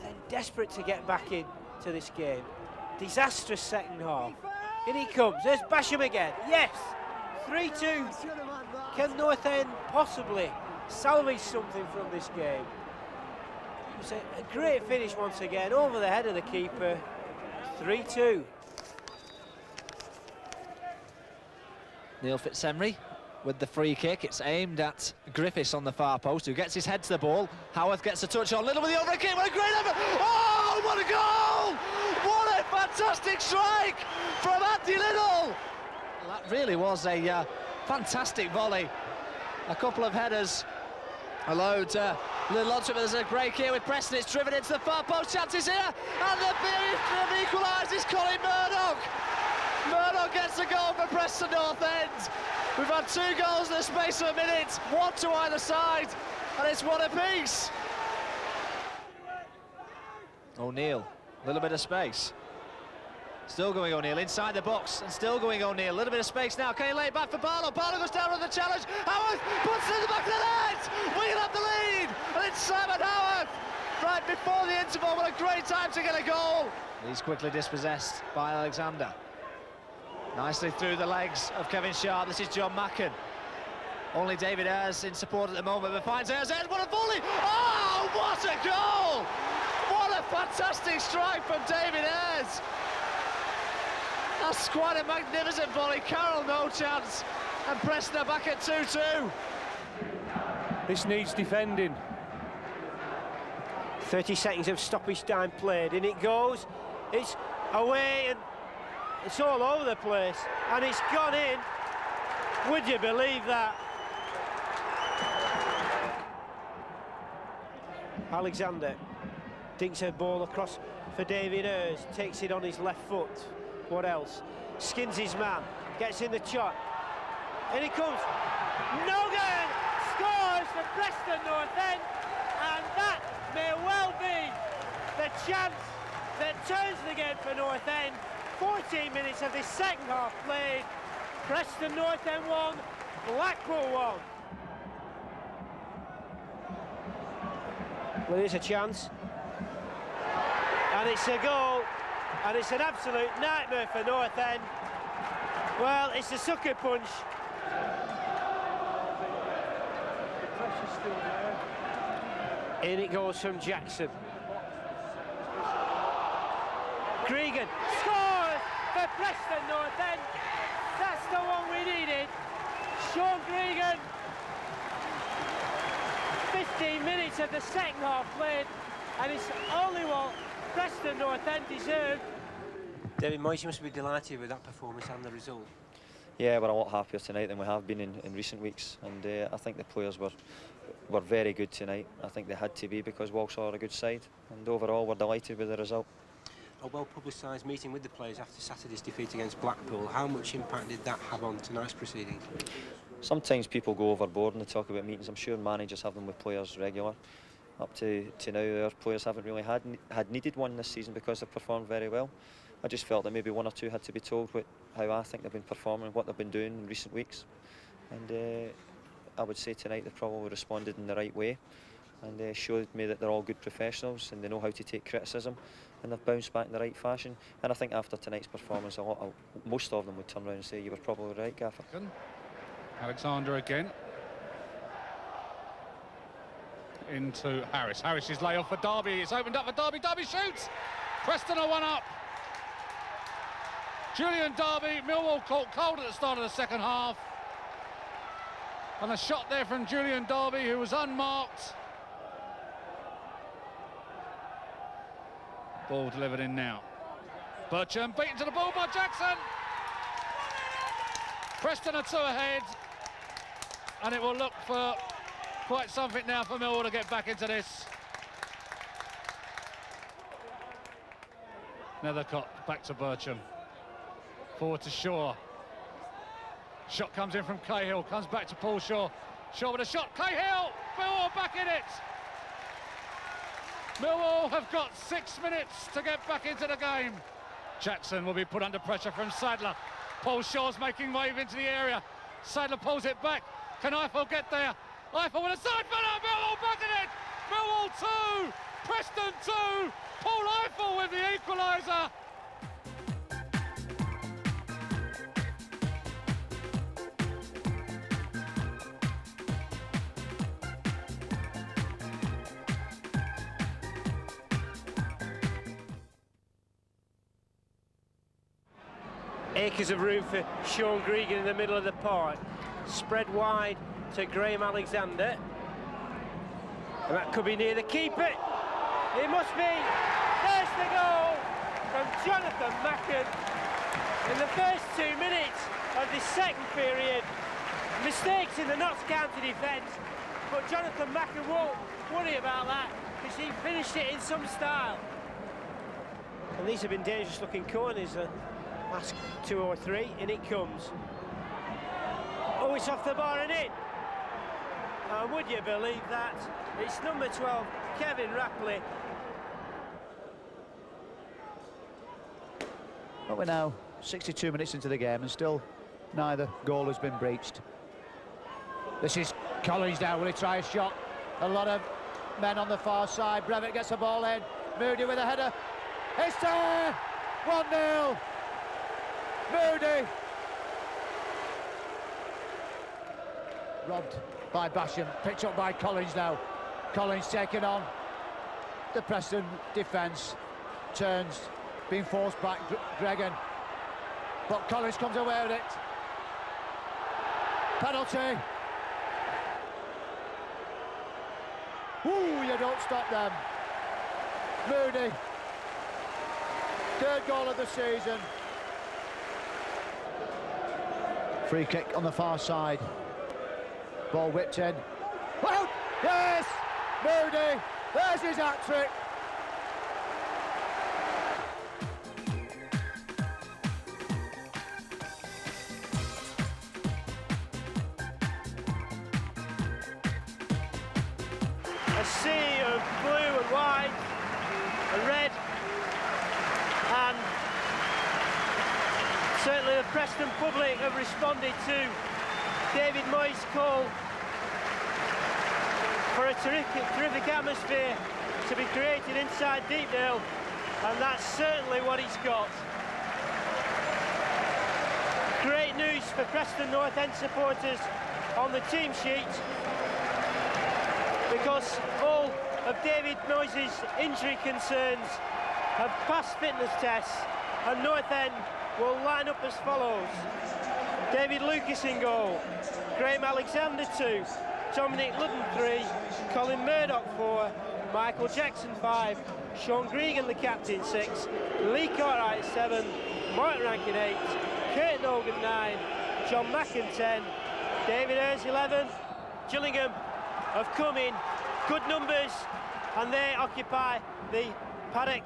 End desperate to get back into this game. Disastrous second half. In he comes. There's Basham again. Yes. 3-2. Can North End possibly salvage something from this game? It's a great finish once again over the head of the keeper. 3-2. Neil Fitzhenry with the free kick. It's aimed at Griffiths on the far post, who gets his head to the ball. Howarth gets a touch on. Little with the over kick. What a great effort! Oh, what a goal! What a fantastic strike from Andy Little! That really was a fantastic volley. A couple of headers allowed Little onto it. There's a break here with Preston. It's driven into the far post. Chances here, and the equalises Colin Murdoch. Murdoch gets a goal for Preston North End. We've had 2 goals in the space of a minute, 1 to either side, and it's 1 apiece. O'Neill, a little bit of space. Still going O'Neill inside the box, and still going O'Neill. A little bit of space now. Can he lay it back for Barlow? Barlow goes down on the challenge. Howarth puts it in the back of the net. Wigan have the lead, and it's Simon Howarth right before the interval. What a great time to get a goal. He's quickly dispossessed by Alexander. Nicely through the legs of Kevin Sharp. This is John Macken. Only David Ayres in support at the moment, but finds Ayres. What a volley! Oh, what a goal! What a fantastic strike from David Ayres. That's quite a magnificent volley. Carroll, no chance. And Preston are back at 2-2. This needs defending. 30 seconds of stoppage time played. In it goes. It's away, and it's all over the place, and it's gone in. Would you believe that? Alexander dinks a ball across for David Ayres, takes it on his left foot. What else? Skins his man, gets in the chop. In he comes. Nogan scores for Preston North End, and that may well be the chance that turns the game for North End. 14 minutes of this second half played. Preston North End 1, Blackpool 1. Well, here's a chance. And it's a goal. And it's an absolute nightmare for North End. Well, it's a sucker punch. In it goes from Jackson. Gregan scores for Preston North End. That's the one we needed. Sean Gregan. 15 minutes of the second half played, and it's only what Preston North End deserved. David Moyes, you must be delighted with that performance and the result. Yeah, we're a lot happier tonight than we have been in recent weeks, and I think the players were very good tonight. I think they had to be, because Walsall are a good side, and overall we're delighted with the result. A well-publicised meeting with the players after Saturday's defeat against Blackpool. How much impact did that have on tonight's proceedings? Sometimes people go overboard and they talk about meetings. I'm sure managers have them with players regular. Up to now, our players haven't really had needed one this season because they've performed very well. I just felt that maybe one or two had to be told how I think they've been performing, what they've been doing in recent weeks. And I would say tonight they probably responded in the right way, and showed me that they're all good professionals and they know how to take criticism, and they've bounced back in the right fashion. And I think after tonight's performance, most of them would turn around and say, you were probably right, Gaffer. Alexander again. Into Harris. Harris's layoff for Derby. It's opened up for Derby. Derby shoots! Preston are one up. Julian Derby. Millwall caught cold at the start of the second half. And a shot there from Julian Derby, who was unmarked. Ball delivered in now. Bertram beaten to the ball by Jackson. Preston are 2 ahead. And it will look for quite something now for Millwall to get back into this. Nethercott back to Bertram. Forward to Shaw. Shot comes in from Cahill, comes back to Paul Shaw. Shaw with a shot, Cahill! Millwall back in it! Millwall have got 6 minutes to get back into the game. Jackson will be put under pressure from Sadler. Paul Shaw's making wave into the area. Sadler pulls it back. Can Eiffel get there? Eiffel with a side footer, Millwall back in it! Millwall 2, Preston 2, Paul Eiffel with the equaliser. Acres of room for Sean Gregan in the middle of the park. Spread wide to Graham Alexander. And that could be near the keeper. It must be. There's the goal from Jonathan Macken in the first 2 minutes of the second period. Mistakes in the Notts County defence, but Jonathan Macken won't worry about that because he finished it in some style. And these have been dangerous looking corners. Last 2 or 3, and it comes. Oh, it's off the bar and in. And would you believe that? It's number 12, Kevin Rapley. But we're now 62 minutes into the game and still neither goal has been breached. This is Collins now, will he try a shot? A lot of men on the far side. Brevitt gets the ball in. Moody with a header. It's there! 1-0. Moody. Robbed by Basham, picked up by Collins now. Collins taking on the Preston defence. Turns, being forced back, Gregan. But Collins comes away with it. Penalty. Ooh, you don't stop them. Moody. 3rd goal of the season. Free kick on the far side. Ball whipped in. Well, yes! Moody, there's his hat-trick. A sea of blue and white and red, and certainly the Preston public have responded to David Moyes' call for a terrific atmosphere to be created inside Deepdale, and that's certainly what he's got. Great news for Preston North End supporters on the team sheet, because all of David Moyes' injury concerns have passed fitness tests, and North End will line up as follows. David Lucas in goal, Graham Alexander 2, Dominic Luton 3, Colin Murdoch 4, Michael Jackson 5, Sean Gregan the captain 6, Lee Cartwright 7, Mark Rankin 8, Kurt Nogan 9, John Macken 10, David Ayres 11. Gillingham have come in good numbers and they occupy the paddock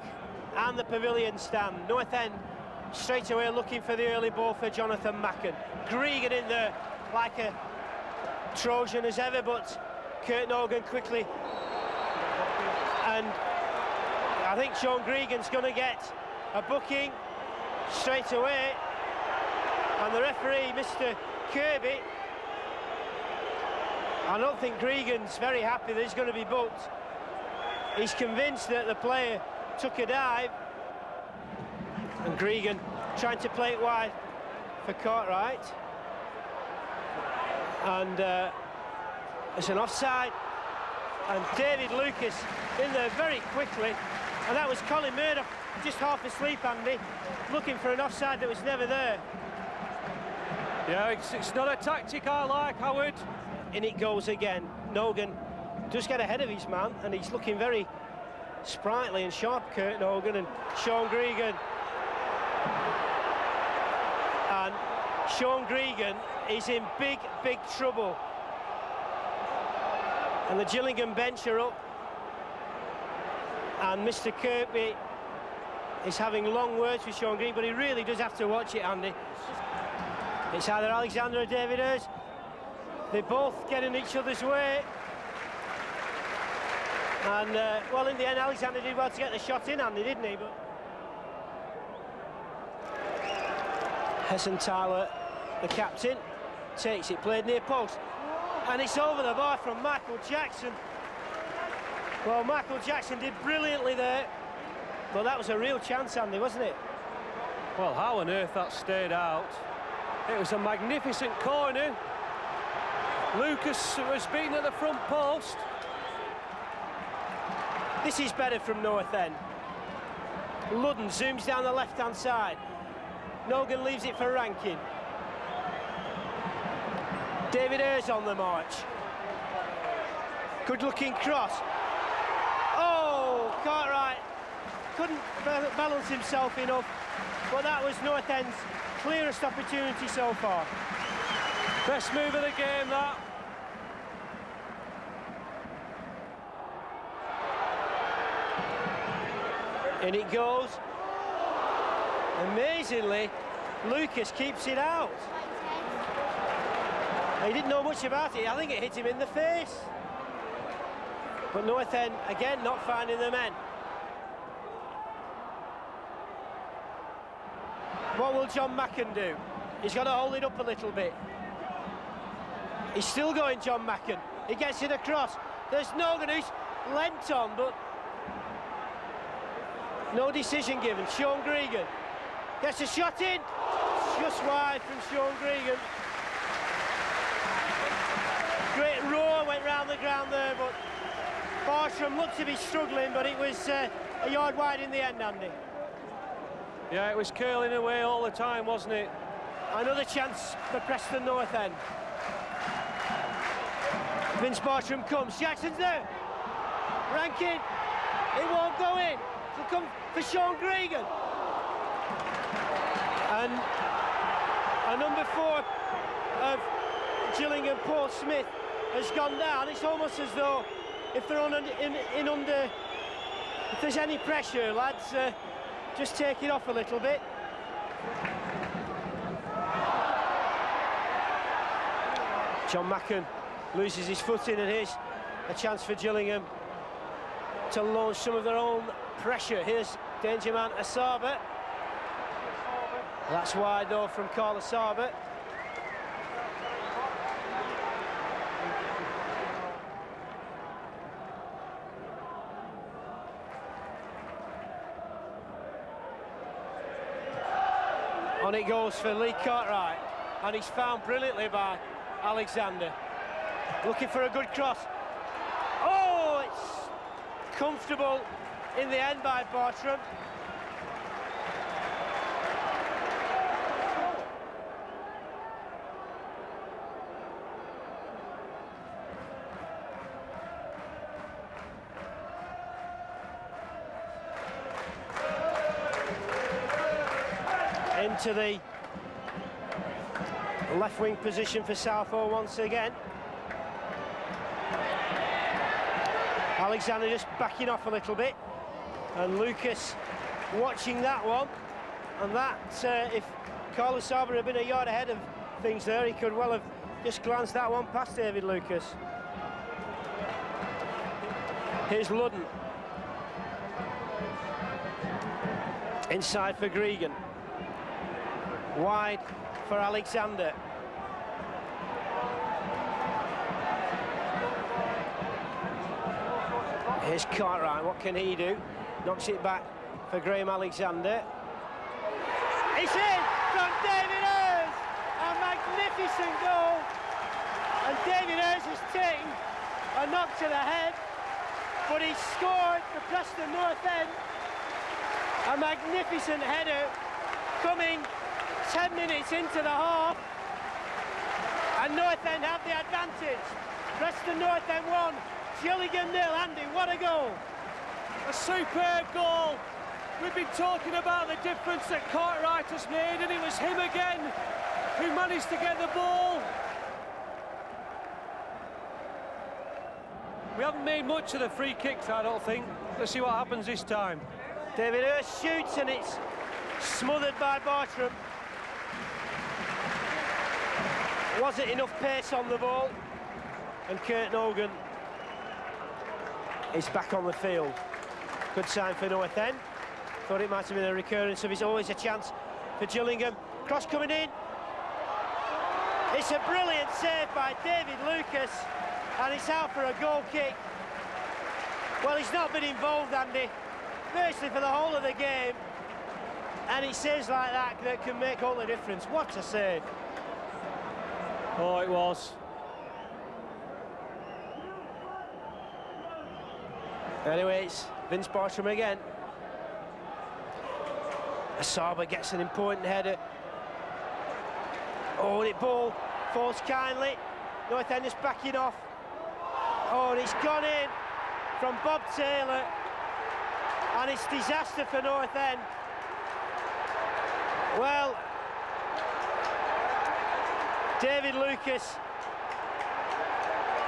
and the pavilion stand. North End straight away looking for the early ball for Jonathan Macken. Gregan in there like a Trojan as ever, but Kurt Nogan quickly, and I think Sean Gregan's going to get a booking straight away, and the referee, Mr. Kirby, I don't think Gregan's very happy that he's going to be booked. He's convinced that the player took a dive, and Gregan trying to play it wide for Cartwright, and it's an offside, and David Lucas in there very quickly, and that was Colin Murdoch just half asleep, Andy, looking for an offside that was never there. Yeah, it's not a tactic I like, Howard. In it goes again. Nogan does get ahead of his man, and he's looking very sprightly and sharp, Kurt Nogan, and Sean Gregan. And Sean Gregan is in big, big trouble. And the Gillingham bench are up. And Mr. Kirby is having long words with Sean Gregan, but he really does have to watch it, Andy. It's either Alexander or David Ayres. They both get in each other's way. And, well, in the end, Alexander did well to get the shot in, Andy, didn't he? But Hesson Tyler, the captain, takes it, played near post. And it's over the bar from Michael Jackson. Well, Michael Jackson did brilliantly there. But that was a real chance, Andy, wasn't it? Well, how on earth that stayed out? It was a magnificent corner. Lucas was beaten at the front post. This is better from North End. Ludden zooms down the left-hand side. Nogan leaves it for Rankin. David Ayres on the march. Good-looking cross. Oh, Cartwright couldn't balance himself enough, but that was North End's clearest opportunity so far. Best move of the game, that. In it goes. Amazingly, Lucas keeps it out. He didn't know much about it. I think it hit him in the face. But North End, again, not finding the men. What will John Macken do? He's got to hold it up a little bit. He's still going, John Macken. He gets it across. There's Nogan who's leant on, but no decision given. Sean Gregan gets a shot in. Just wide from Sean Gregan. Great roar went round the ground there, but Bartram looked to be struggling, but it was a yard wide in the end, Andy. Yeah, it was curling away all the time, wasn't it? Another chance for Preston North End. Vince Bartram comes, Jackson's there. Rankin, it won't go in. It'll come for Sean Gregan. And a number 4 of Gillingham, Paul Smith, has gone down. It's almost as though if they're on if there's any pressure, lads, just take it off a little bit. John Macken loses his footing, and here's a chance for Gillingham to launch some of their own pressure. Here's danger man Asaba. That's wide though from Carl Asaba. On it goes for Lee Cartwright, and he's found brilliantly by Alexander. Looking for a good cross. Oh, it's comfortable in the end by Bartram. into the left wing position for Southall once again. Alexander just backing off a little bit, and Lucas watching that one, and that if Carlos Saba had been a yard ahead of things there, he could well have just glanced that one past David Lucas. Here's Ludden. Inside for Gregan. Wide for Alexander. Here's Cartwright, what can he do? Knocks it back for Graham Alexander. It's in from David Ayres! A magnificent goal! And David Ayres has taken a knock to the head, but he scored for Preston North End. A magnificent header coming 10 minutes into the half, and North End have the advantage. Preston North End 1, Gillingham 0. Andy, what a goal! A superb goal. We've been talking about the difference that Cartwright has made, and it was him again who managed to get the ball. We haven't made much of the free kicks, I don't think. Let's see what happens this time. David Ayres shoots, and it's smothered by Bartram. Wasn't enough pace on the ball, and Kurt Nogan is back on the field. Good sign for North End. Thought it might have been a recurrence of his always a chance for Gillingham. Cross coming in. It's a brilliant save by David Lucas, and it's out for a goal kick. Well, he's not been involved, Andy, virtually for the whole of the game, and he saves like that can make all the difference. What a save. Oh, it was. Anyway, it's Vince Bartram again. Asaba gets an important header. Oh, and it ball falls kindly. North End is backing off. Oh, and it's gone in from Bob Taylor, and it's disaster for North End. Well, David Lucas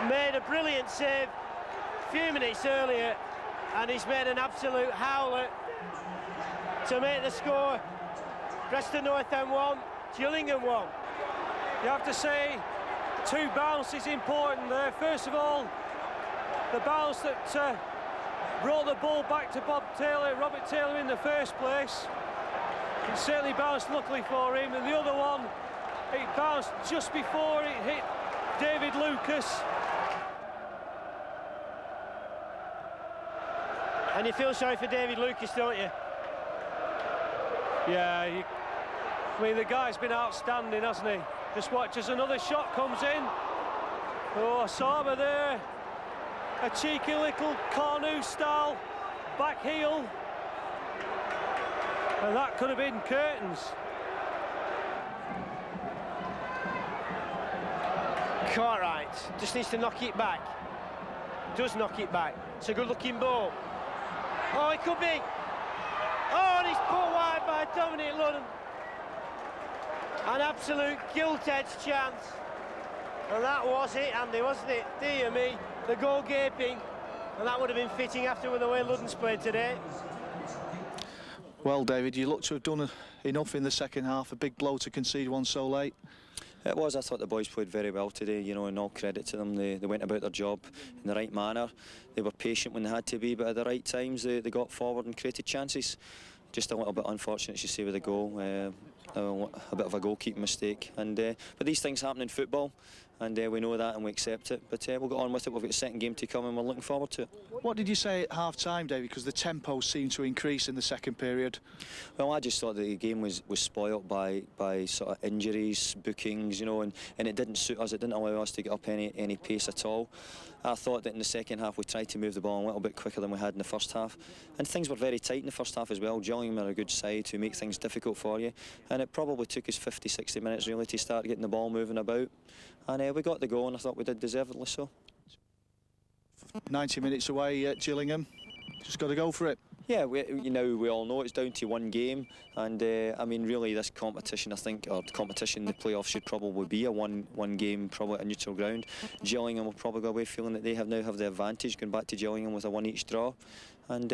made a brilliant save a few minutes earlier, and he's made an absolute howler to make the score. Preston North End 1, Gillingham 1. You have to say, two bounces important there. First of all, the bounce that brought the ball back to Bob Taylor, Robert Taylor in the first place. It certainly bounced luckily for him, and the other one, it bounced just before it hit David Lucas. And you feel sorry for David Lucas, don't you? Yeah, I mean, the guy's been outstanding, hasn't he? Just watch as another shot comes in. Oh, Saba there. A cheeky little Cornu style back heel. And that could have been curtains. Cartwright just needs to knock it back. Does knock it back. It's a good looking ball. Oh, it could be. Oh, and he's put wide by Dominic Ludden. An absolute gilt-edged chance. And that was it, Andy, wasn't it? Dear me, the goal gaping. And that would have been fitting after the way Ludden's played today. Well, David, you look to have done enough in the second half. A big blow to concede one so late. It was. I thought the boys played very well today, you know, and all credit to them. They went about their job in the right manner. They were patient when they had to be, but at the right times they got forward and created chances. Just a little bit unfortunate, as you say, with the goal. A bit of a goalkeeping mistake. But these things happen in football, and we know that and we accept it. But we'll get on with it. We've got a second game to come and we're looking forward to it. What did you say at half-time, David? Because the tempo seemed to increase in the second period. Well, I just thought that the game was spoilt by sort of injuries, bookings, you know, and it didn't suit us. It didn't allow us to get up any pace at all. I thought that in the second half we tried to move the ball a little bit quicker than we had in the first half, and things were very tight in the first half as well. Gillingham are a good side who make things difficult for you, and it probably took us 50-60 minutes really to start getting the ball moving about, and we got the goal, and I thought we did deservedly so. 90 minutes away at Gillingham, just got to go for it. Yeah, we all know it's down to one game, and I mean, really, this competition, I think, or the competition, the playoffs should probably be a one game, probably at a neutral ground. Gillingham will probably go away feeling that they now have the advantage, going back to Gillingham with a 1-each draw, and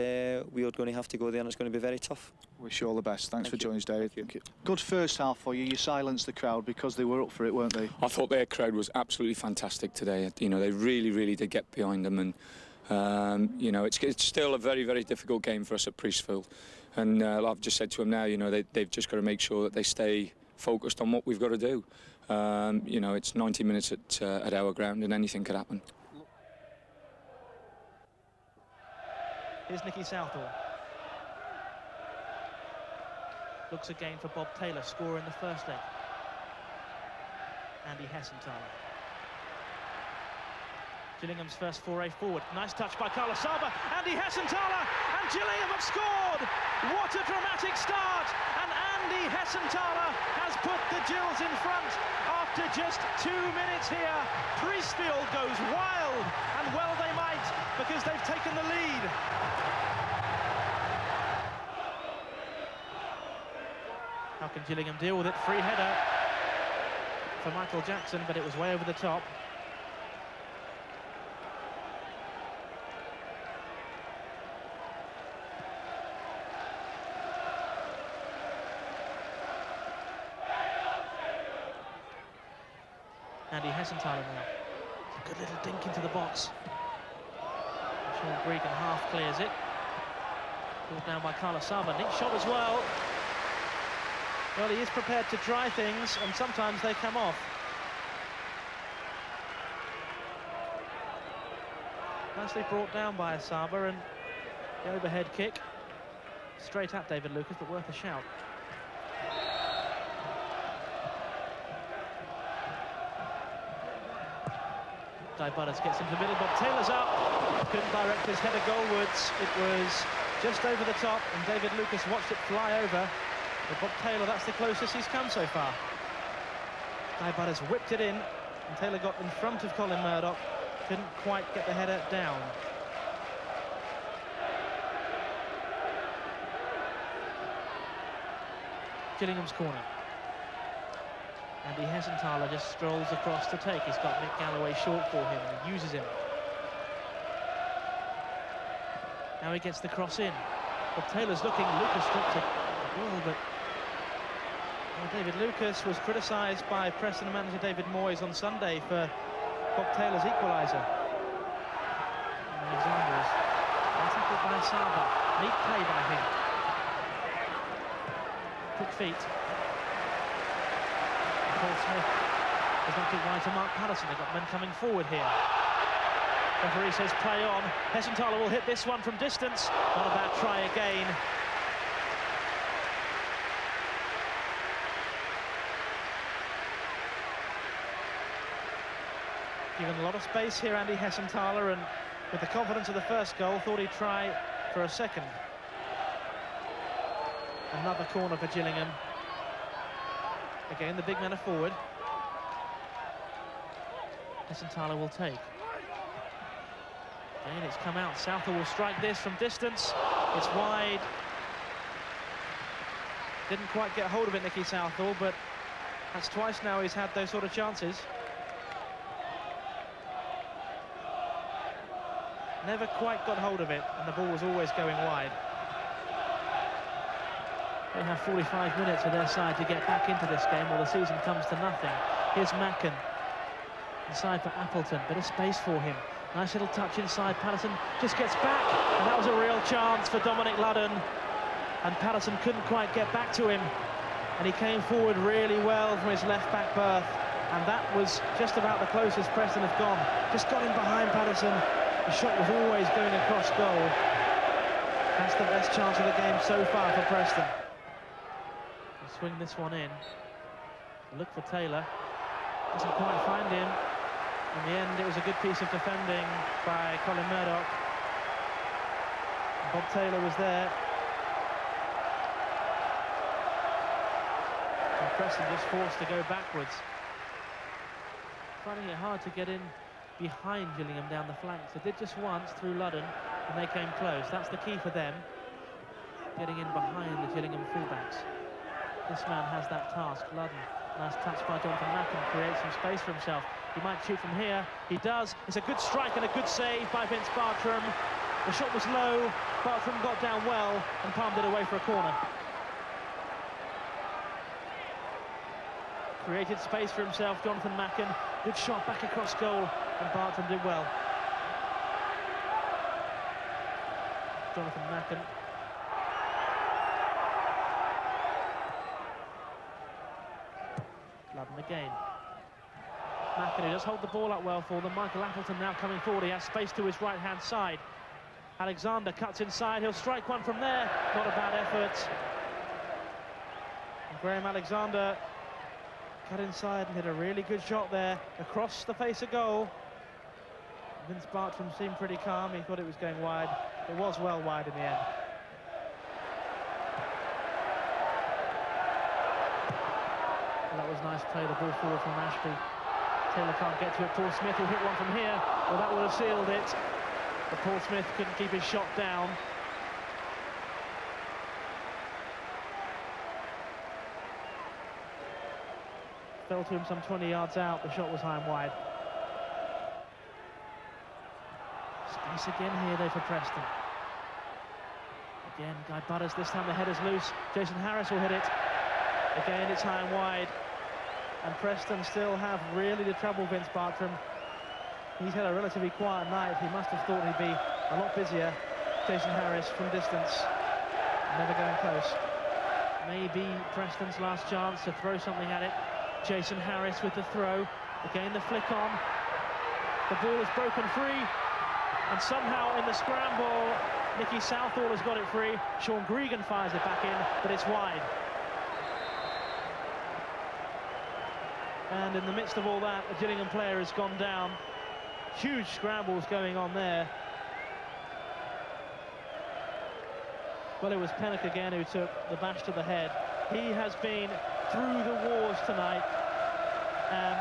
we are going to have to go there, and it's going to be very tough. Wish you all the best. Thanks for joining us, David. Good first half for you. You silenced the crowd because they were up for it, weren't they? I thought their crowd was absolutely fantastic today. You know, they really did get behind them, and you know, it's still a very difficult game for us at Priestfield, and I've just said to them now, you know, they've just got to make sure that they stay focused on what we've got to do. You know, it's 90 minutes at our ground, and anything could happen. Here's Nicky Southall. Looks again for Bob Taylor, scorer in the first leg. Andy Hessenthaler. Gillingham's first foray forward. Nice touch by Carlos Saba. Andy Hessenthaler, and Gillingham have scored! What a dramatic start! And Andy Hessenthaler has put the Gills in front after just 2 minutes here. Priestfield goes wild, and well they might, because they've taken the lead. How can Gillingham deal with it? Free header for Michael Jackson, but it was way over the top. Andy Hessenthaler now. It's a good little dink into the box. Sean Gregan half clears it. Pulled down by Carlos Saba. Neat shot as well. Well, he is prepared to try things, and sometimes they come off. Nicely brought down by Saba, and the overhead kick straight at David Lucas, but worth a shout. Guy Butters gets into the middle, Bob Taylor's up. Couldn't direct his header goalwards. It was just over the top, and David Lucas watched it fly over. But Bob Taylor, that's the closest he's come so far. Guy Butters whipped it in, and Taylor got in front of Colin Murdoch. Couldn't quite get the header down. Gillingham's corner. Andy Hessenthaler just strolls across to take. He's got Nick Galloway short for him, and he uses him. Now he gets the cross in. But Taylor's looking. Lucas stops it well, but David Lucas was criticised by Preston manager David Moyes on Sunday for Bob Taylor's equaliser. Alexander's tackled by Saba. Neat play by him. Quick feet. Paul Smith has knocked it wide to Mark Patterson. They've got men coming forward here. Referee says play on. Hessenthaler will hit this one from distance. Not a bad try again. Given a lot of space here, Andy Hessenthaler, and with the confidence of the first goal, thought he'd try for a second. Another corner for Gillingham. Again, the big men are forward. Hessenthaler will take. Again, it's come out. Southall will strike this from distance. It's wide. Didn't quite get hold of it, Nicky Southall, but that's twice now he's had those sort of chances. Never quite got hold of it, and the ball was always going wide. They have 45 minutes for their side to get back into this game, or the season comes to nothing. Here's Macken. Inside for Appleton, bit of space for him. Nice little touch inside. Patterson just gets back, and that was a real chance for Dominic Ludden. And Patterson couldn't quite get back to him, and he came forward really well from his left-back berth. And that was just about the closest Preston have gone. Just got in behind Patterson. The shot was always going across goal. That's the best chance of the game so far for Preston. He'll swing this one in. Look for Taylor. Doesn't quite find him. In the end, it was a good piece of defending by Colin Murdoch. Bob Taylor was there. And Preston just forced to go backwards. Finding it hard to get in behind Gillingham down the flanks. They did just once through Ludden, and they came close. That's the key for them. getting in behind the Gillingham fullbacks. This man has that task. Ludden, nice touch by Jonathan Macken, creates some space for himself. He might shoot from here. He does. It's a good strike and a good save by Vince Bartram. The shot was low. Bartram got down well and palmed it away for a corner. Created space for himself, Jonathan Macken. Good shot back across goal, and Bartram did well. Jonathan Macken. Ludden again. Macken, who does hold the ball up well for them. Michael Appleton now coming forward. He has space to his right-hand side. Alexander cuts inside. He'll strike one from there. Not a bad effort. And Graham Alexander cut inside and hit a really good shot there across the face of goal. Vince Bartram seemed pretty calm. He thought it was going wide. It was well wide in the end. Well, that was nice play. The ball forward from Ashby. Taylor can't get to it. Paul Smith will hit one from here. Well, that would have sealed it. But Paul Smith couldn't keep his shot down. Fell to him some 20 yards out. The shot was high and wide. Space again here, though, for Preston. Again, Guy Butters. This time the header's loose. Jason Harris will hit it. Again, it's high and wide. And Preston still have really the trouble, Vince Bartram. He's had a relatively quiet night. He must have thought he'd be a lot busier. Jason Harris from distance, never going close. Maybe Preston's last chance to throw something at it. Jason Harris with the throw. Again, the flick on. The ball is broken free. And somehow in the scramble, Nicky Southall has got it free. Sean Gregan fires it back in, but it's wide. And in the midst of all that, a Gillingham player has gone down. Huge scrambles going on there. Well, it was Pennock again who took the bash to the head. He has been through the wars tonight. And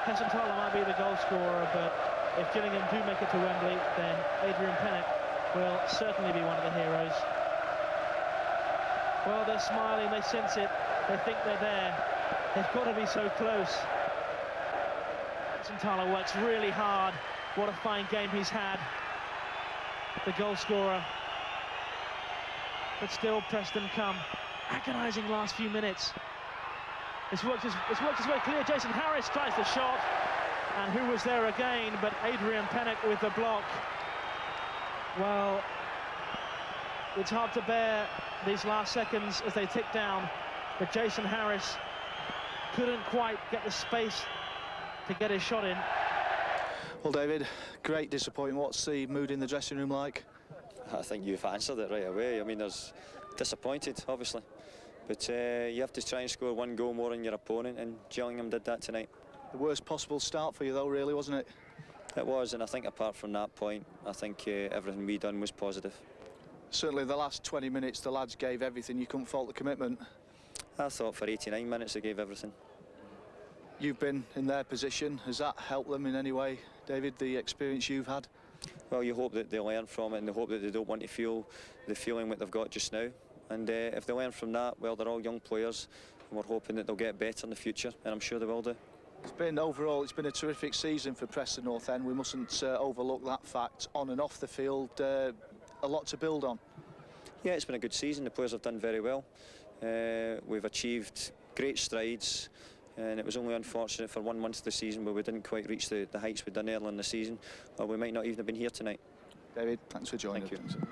Hessenthaler might be the goal scorer, but if Gillingham do make it to Wembley, then Adrian Pennock will certainly be one of the heroes. Well, they're smiling, they sense it, they think they're there. They've got to be so close. Hessenthaler works really hard. What a fine game he's had. The goal scorer. But still, Preston come. Agonising last few minutes. It's worked his way clear. Jason Harris tries the shot. And who was there again but Adrian Pennock with the block. Well, it's hard to bear these last seconds as they tick down. But Jason Harris couldn't quite get the space to get his shot in. Well, David, great disappointment. What's the mood in the dressing room like? I think you've answered it right away. I mean, there's disappointed, obviously. But you have to try and score one goal more than your opponent, and Gillingham did that tonight. The worst possible start for you, though, really, wasn't it? It was, and I think apart from that point, I think everything we done was positive. Certainly the last 20 minutes, the lads gave everything. You couldn't fault the commitment. I thought for 89 minutes they gave everything. You've been in their position. Has that helped them in any way, David, the experience you've had? Well, you hope that they learn from it, and they hope that they don't want to feel the feeling that they've got just now. And if they learn from that, well, they're all young players, and we're hoping that they'll get better in the future, and I'm sure they will do. Overall, it's been a terrific season for Preston North End. We mustn't overlook that fact. On and off the field, a lot to build on. Yeah, it's been a good season. The players have done very well. We've achieved great strides, and it was only unfortunate for 1 month of the season where we didn't quite reach the heights we'd done earlier in the season, or we might not even have been here tonight. David, thanks for joining us. Thank you.